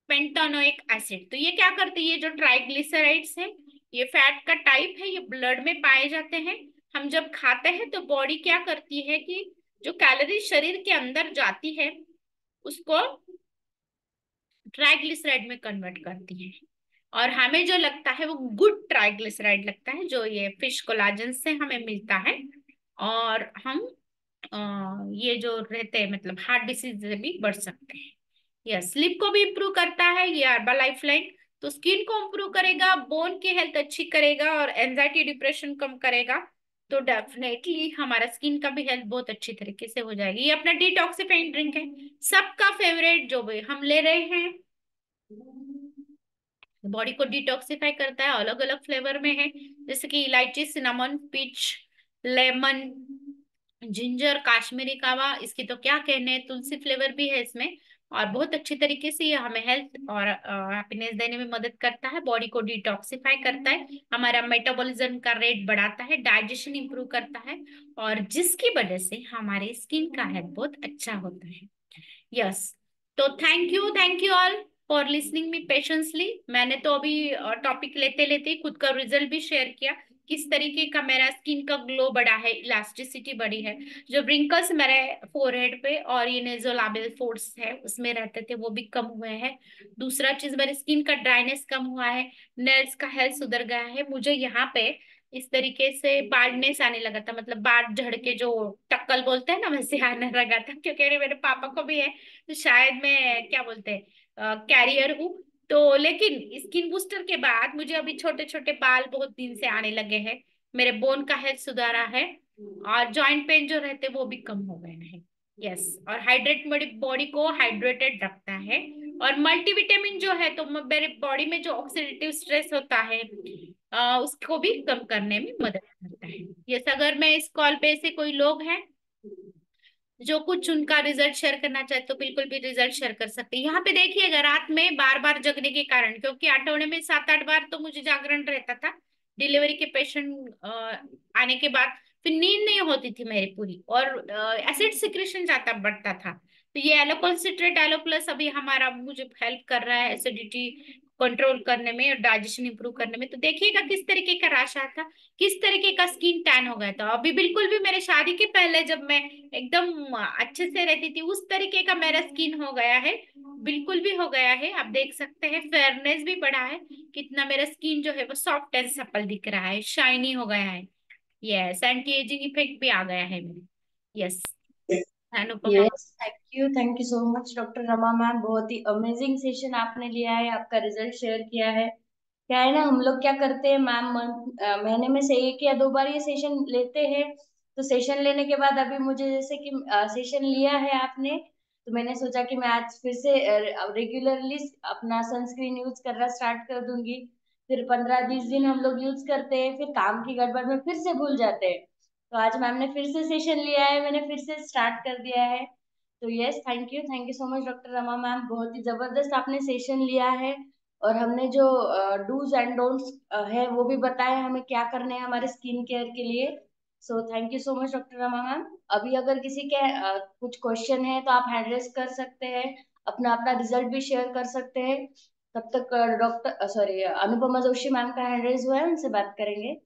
पेंटानोइक एसिड। तो ये क्या करते हैं, ये जो ट्राइग्लिसराइड्स है, ये फैट का टाइप है, ये ब्लड में पाए जाते हैं। हम जब खाते हैं तो बॉडी क्या करती है कि जो कैलोरी शरीर के अंदर जाती है उसको ट्राइग्लिसराइड में कन्वर्ट करती है, और हमें जो लगता है वो गुड ट्राइग्लिसराइड लगता है, जो ये फिश कोलाजन से हमें मिलता है। और हम ये जो रहते हैं, मतलब हार्ट डिसीज से भी बच सकते हैं। यस। स्लीप को भी इम्प्रूव करता है ये अर्बा लाइफ लाइन। तो स्किन को इम्प्रूव करेगा, बोन की हेल्थ अच्छी करेगा, और एंजाइटी डिप्रेशन कम करेगा। तो डेफिनेटली हमारा स्किन का भी हेल्थ बहुत अच्छी तरीके से हो जाएगी। ये अपना डिटॉक्सिफाइंग ड्रिंक है, सबका फेवरेट, जो भी हम ले रहे हैं, बॉडी को डिटॉक्सिफाई करता है, अलग अलग फ्लेवर में है, जैसे कि इलायची, cinnamon, peach, lemon, ginger, Kashmiri kahwa, इसकी तो क्या कहने हैं, तुलसी फ्लेवर भी है इसमें। और बहुत अच्छी तरीके से ये हमें हेल्थ और हैप्पीनेस देने में मदद करता है, बॉडी को डिटॉक्सिफाई करता है, हमारा मेटाबॉलिज्म का रेट बढ़ाता है, डाइजेशन इंप्रूव करता है, और जिसकी वजह से हमारे स्किन का हेल्थ बहुत अच्छा होता है। यस। तो thank you all for listening me patiently. मैंने तो अभी टॉपिक लेते लेते खुद का रिजल्ट भी शेयर किया, किस तरीके का मेरा स्किन का ग्लो बढ़ा है, इलास्टिसिटी बढ़ी है। जो रिंकल्स मेरे फोरहेड पे और ये नेजोलाबियल फोर्स है उसमें रहते थे वो भी कम हुए हैं। दूसरा चीज, मेरी स्किन का ड्राइनेस कम हुआ है, नेल्स का हेल्थ सुधर गया है। मुझे यहाँ पे इस तरीके से बार्डनेस आने लगा था, मतलब बाल झड़ के जो टक्कल बोलते हैं ना, वैसे आने लगा था, क्योंकि मेरे पापा को भी है, तो शायद मैं क्या बोलते हैं कैरियर हूँ। तो लेकिन स्किन बूस्टर के बाद मुझे अभी छोटे छोटे बाल बहुत दिन से आने लगे हैं, मेरे बोन का हेल्थ सुधारा है, और जॉइंट पेन जो रहते वो भी कम हो गए हैं। यस, और हाइड्रेट, मेरी बॉडी को हाइड्रेटेड रखता है। और मल्टीविटामिन जो है, तो मेरे बॉडी में जो ऑक्सीडेटिव स्ट्रेस होता है उसको भी कम करने में मदद करता है। यस, अगर मैं इस कॉल पे से कोई लोग हैं जो कुछ उनका रिजल्ट शेयर करना चाहे तो बिल्कुल भी रिजल्ट शेयर कर सकते हैं। यहाँ पे देखिएगा, रात में बार बार जगने के कारण, क्योंकि आठवड़े में 7-8 बार तो मुझे जागरण रहता था डिलीवरी के पेशेंट आने के बाद, फिर नींद नहीं होती थी मेरी पूरी, और एसिड सिक्रेशन ज्यादा बढ़ता था। तो ये एलोकोसिट्रेट एलो प्लस अभी हमारा मुझे हेल्प कर रहा है एसिडिटी कंट्रोल करने में और डाइजेशन इंप्रूव करने में। तो देखिएगा किस तरीके का राशा था, किस तरीके का स्किन टैन हो गया था। अभी बिल्कुल भी मेरे शादी के पहले जब मैं एकदम अच्छे से रहती थी उस तरीके का मेरा स्किन हो गया है, बिल्कुल भी हो गया है। आप देख सकते हैं फेयरनेस भी बढ़ा है, कितना मेरा स्किन जो है वो सॉफ्ट एंड सपल दिख रहा है, शाइनी हो गया है। यस, एंटी एजिंग इफेक्ट भी आ गया है मेरे। Yes, Anupama. Yes, thank you so much doctor Rama ma'am. बहुत ही अमेजिंग सेशन आपने लिया है, आपका रिजल्ट शेयर किया है। क्या है ना, हम लोग क्या करते हैं मैम, महीने में से 1 या 2 बार ये सेशन लेते हैं। तो सेशन लेने के बाद अभी मुझे जैसे कि सेशन लिया है आपने, तो मैंने सोचा कि मैं आज फिर से रेगुलरली अपना सनस्क्रीन यूज करना स्टार्ट कर दूंगी। फिर 15-20 दिन हम लोग यूज करते हैं, फिर काम की गड़बड़ में फिर से भूल जाते हैं। तो आज मैम ने फिर से सेशन लिया है, मैंने फिर से स्टार्ट कर दिया है। तो yes, thank you so much doctor Rama ma'am, बहुत ही जबरदस्त आपने सेशन लिया है। और हमने जो डूज एंड डोंट्स है वो भी बताया हमें क्या करने हैं हमारे स्किन केयर के लिए। So thank you so much doctor Rama ma'am. अभी अगर किसी के कुछ क्वेश्चन है तो आप हैंड रेस कर सकते हैं, अपना अपना रिजल्ट भी शेयर कर सकते हैं। तब तक doctor sorry Anupama Joshi ma'am का हैंड रेस हुआ है, उनसे बात करेंगे।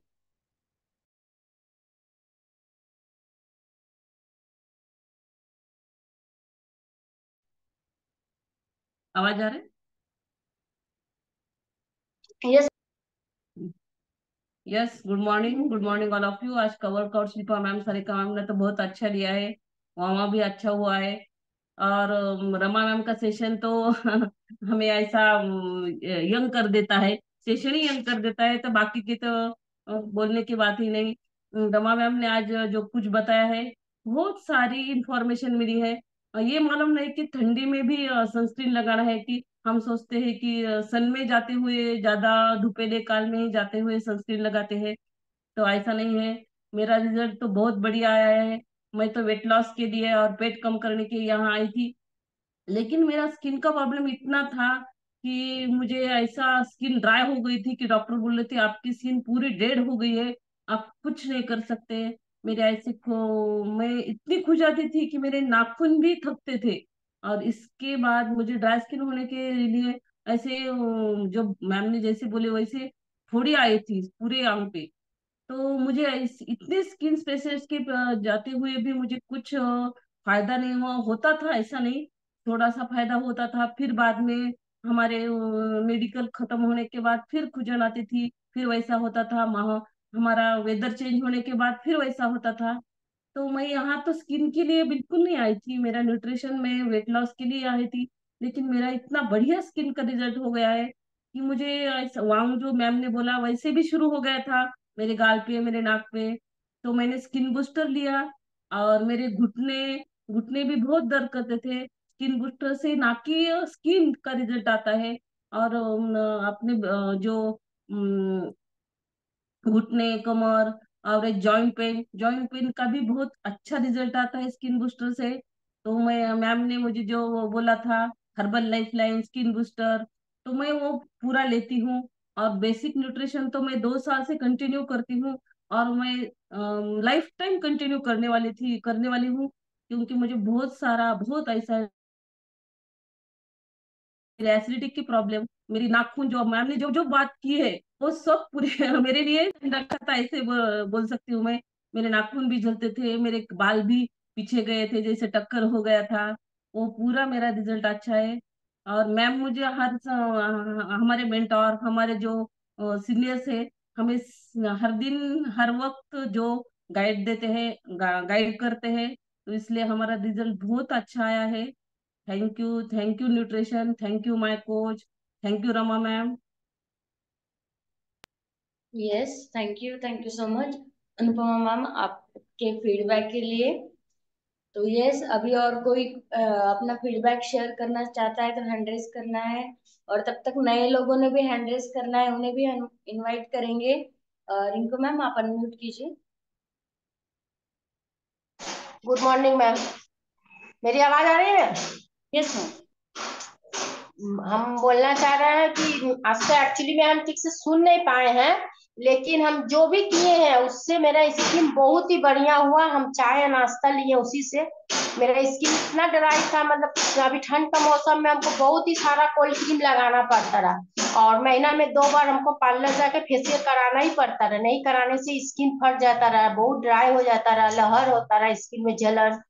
आवाज आ रहा यस। है? Yes, good morning all of you. आज कवर कवर शिल्पा मैम, सरिता मैम ने तो बहुत अच्छा लिया है, वहाँ भी अच्छा हुआ है। और रमा मैम का सेशन तो हमें ऐसा यंग कर देता है, सेशन ही यंग कर देता है, तो बाकी की तो बोलने की बात ही नहीं। रमा मैम ने आज जो कुछ बताया है, बहुत सारी इंफॉर्मेशन मिली है। ये मालूम नहीं कि ठंडी में भी सनस्क्रीन लगाना है, कि हम सोचते हैं कि सन में जाते हुए, ज्यादा धूपेले काल में ही जाते हुए सनस्क्रीन लगाते हैं, तो ऐसा नहीं है। मेरा रिजल्ट तो बहुत बढ़िया आया है। मैं तो वेट लॉस के लिए और पेट कम करने के लिए यहाँ आई थी, लेकिन मेरा स्किन का प्रॉब्लम इतना था कि मुझे ऐसा स्किन ड्राई हो गई थी कि डॉक्टर बोल रहे थे आपकी स्किन पूरी डेड हो गई है, आप कुछ नहीं कर सकते। मेरे ऐसे मैं इतनी खुश जाती थी कि मेरे नाखून भी थकते थे। और इसके बाद मुझे ड्राई स्किन होने के लिए ऐसे जो मैम ने जैसे बोले वैसे थोड़ी आई थी पूरे आंग पे। तो मुझे इतने स्किन स्पेशलिस्ट के जाते हुए भी मुझे कुछ फायदा नहीं हुआ, होता था ऐसा नहीं, थोड़ा सा फायदा होता था। फिर बाद में हमारे मेडिकल खत्म होने के बाद फिर खुजन आती थी, फिर वैसा होता था। हमारा वेदर चेंज होने के बाद फिर वैसा होता था। तो मैं यहाँ तो स्किन के लिए बिल्कुल नहीं आई थी, मेरा न्यूट्रिशन में वेट लॉस के लिए आई थी। लेकिन मेरा इतना बढ़िया स्किन का रिजल्ट हो गया है कि मुझे ऐसा वहाँ जो मैम ने बोला वैसे भी शुरू हो गया था मेरे गाल पे, मेरे नाक पे। तो मैंने स्किन बूस्टर लिया, और मेरे घुटने घुटने भी बहुत दर्द करते थे। स्किन बूस्टर से नाक की स्किन का रिजल्ट आता है। और अपने जो घुटने, कमर और एक जॉइंट पेन का भी बहुत अच्छा रिजल्ट आता है स्किन बूस्टर से। तो मैं मैम ने मुझे जो वो बोला था, herbal life line skin booster, तो मैं वो पूरा लेती हूँ। और बेसिक न्यूट्रिशन तो मैं 2 साल से कंटिन्यू करती हूँ, और मैं लाइफ टाइम कंटिन्यू करने वाली हूँ, क्योंकि मुझे बहुत ऐसा एसिडिटी की प्रॉब्लम मेरी नाखून जो मैम ने जो जो बात की है वो सब पूरे मेरे लिए रखा था, ऐसे बोल सकती हूँ मैं। मेरे नाखून भी जलते थे, मेरे बाल भी पीछे गए थे, जैसे टक्कर हो गया था। वो पूरा मेरा रिजल्ट अच्छा है। और मैम मुझे हमारे मेंटोर, हमारे जो सीनियर्स है, हमें हर दिन हर वक्त जो गाइड देते हैं, गाइड करते हैं, तो इसलिए हमारा रिजल्ट बहुत अच्छा आया है। Thank you nutrition, thank you my coach, thank you Rama ma'am. Yes, thank you so much Anupama ma'am आपके फीडबैक के लिए। तो यस, अभी और कोई अपना फीडबैक शेयर करना चाहता है तो हैंड रेज करना है। और तब तक नए लोगों ने भी हैंड रेज करना है, उन्हें भी हम इनवाइट करेंगे। रिंकू मैम, आप अनम्यूट कीजिए। Good morning ma'am. मेरी आवाज आ रही है? Yes ma'am. हम बोलना चाह रहे हैं कि आज तो एक्चुअली में हम ठीक से सुन नहीं पाए हैं, लेकिन हम जो भी किए हैं उससे मेरा स्किन बहुत ही बढ़िया हुआ। हम चाय या नाश्ता लिए उसी से। मेरा स्किन इतना ड्राई था, मतलब अभी ठंड का मौसम में हमको बहुत ही सारा कोल्ड क्रीम लगाना पड़ता रहा, और महीना में 2 बार हमको पार्लर जाके फेशियल कराना ही पड़ता रहा। नहीं कराने से स्किन फट जाता रहा, बहुत ड्राई हो जाता रहा, लहर होता रहा स्किन में, जलन।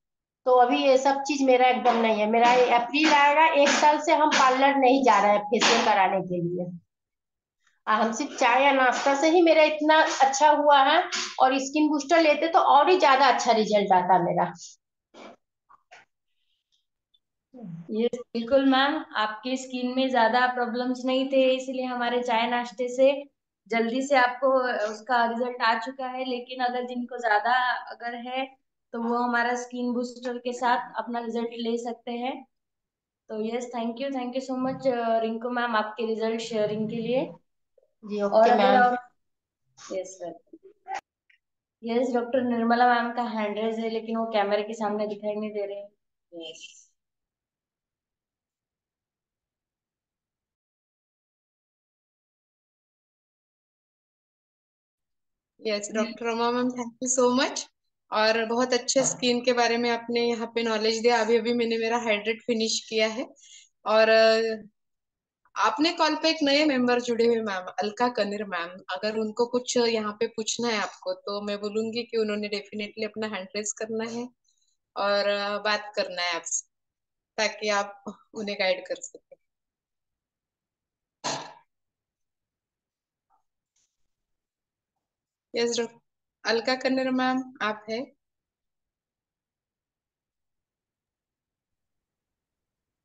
तो अभी ये सब चीज मेरा एकदम नहीं है। मेरा अप्रैल आएगा, 1 साल से हम पार्लर नहीं जा रहे हैं फेशियल कराने के लिए। हम सिर्फ चाय या नाश्ता से ही मेरा इतना अच्छा हुआ है, और स्किन बूस्टर लेते तो और ही ज्यादा अच्छा रिजल्ट आता मेरा। यस बिल्कुल मैम, आपके स्किन में ज्यादा प्रॉब्लम्स नहीं थे, इसलिए हमारे चाय नाश्ते से जल्दी से आपको उसका रिजल्ट आ चुका है। लेकिन अगर जिनको ज्यादा अगर है तो वो हमारा स्किन बूस्टर के साथ अपना रिजल्ट ले सकते हैं। तो yes, thank you so much Rinku ma'am आपके रिजल्ट शेयरिंग के लिए। जी और ओके अगर मैम। और yes sir, yes doctor Nirmala ma'am का हैंड रेज है, लेकिन वो कैमरे के सामने दिखाई नहीं दे रहे। Yes. Yes doctor Rama ma'am, thank you so much. और बहुत अच्छे स्किन के बारे में आपने यहाँ पे नॉलेज दिया। अभी अभी मैंने मेरा हाइड्रेट फिनिश किया है। और आपने कॉल पे एक नए मेंबर जुड़े हुए मैम, अलका कनिर मैम। अगर उनको कुछ यहाँ पे पूछना है आपको, तो मैं बोलूंगी कि उन्होंने डेफिनेटली अपना हैंड रेज करना है और बात करना है आपसे, ताकि आप उन्हें गाइड कर सके। यस डॉक्टर अलका कनिर मैम, आप है?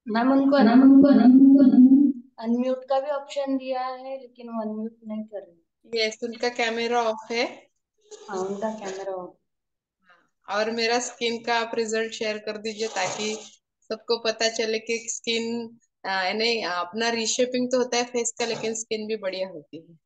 मैम उनको अनम्यूट का भी ऑप्शन दिया है, लेकिन वो अनम्यूट नहीं कर रहे। यस, उनका कैमरा ऑफ है। हाँ, उनका कैमरा। और मेरा स्किन का आप रिजल्ट शेयर कर दीजिए, ताकि सबको पता चले कि स्किन नहीं, अपना रीशेपिंग तो होता है फेस का, लेकिन स्किन भी बढ़िया होती है।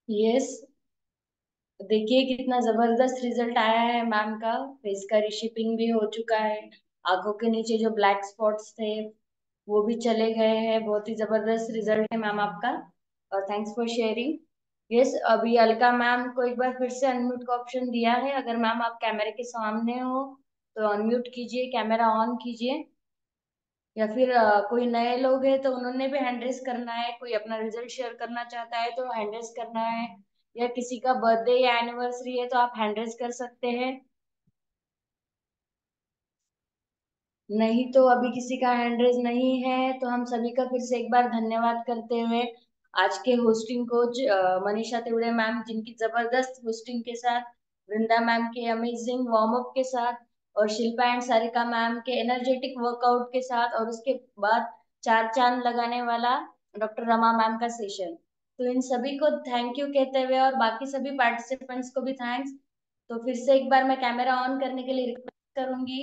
यस, देखिए कितना जबरदस्त रिजल्ट आया है मैम का। फेस का रिशिपिंग भी हो चुका है, आंखों के नीचे जो ब्लैक स्पॉट्स थे वो भी चले गए हैं। बहुत ही जबरदस्त रिजल्ट है मैम आपका, और थैंक्स फॉर शेयरिंग। यस, अभी अलका मैम को एक बार फिर से अनम्यूट का ऑप्शन दिया है। अगर मैम आप कैमरे के सामने हो तो अनम्यूट कीजिए, कैमरा ऑन कीजिए। या फिर कोई नए लोग हैं तो उन्होंने भी हैंड रेस करना है, कोई अपना रिजल्ट शेयर करना चाहता है तो हैंड रेस करना है, या किसी का बर्थडे या एनिवर्सरी है तो आप हैंड रेस कर सकते हैं। नहीं तो अभी किसी का हैंड रेज नहीं है, तो हम सभी का फिर से एक बार धन्यवाद करते हुए आज के होस्टिंग कोच मनीषा तिवड़े मैम, जिनकी जबरदस्त होस्टिंग के साथ, वृंदा मैम के अमेजिंग वार्म अप के साथ, और शिल्पा एंड सारिका मैम के एनर्जेटिक वर्कआउट के साथ, और उसके बाद चार चांद लगाने वाला डॉक्टर रमा मैम का सेशन। तो इन सभी को थैंक यू कहते हुए और बाकी सभी पार्टिसिपेंट्स को भी थैंक्स। तो फिर से एक बार मैं कैमरा ऑन करने के लिए रिक्वेस्ट करूंगी।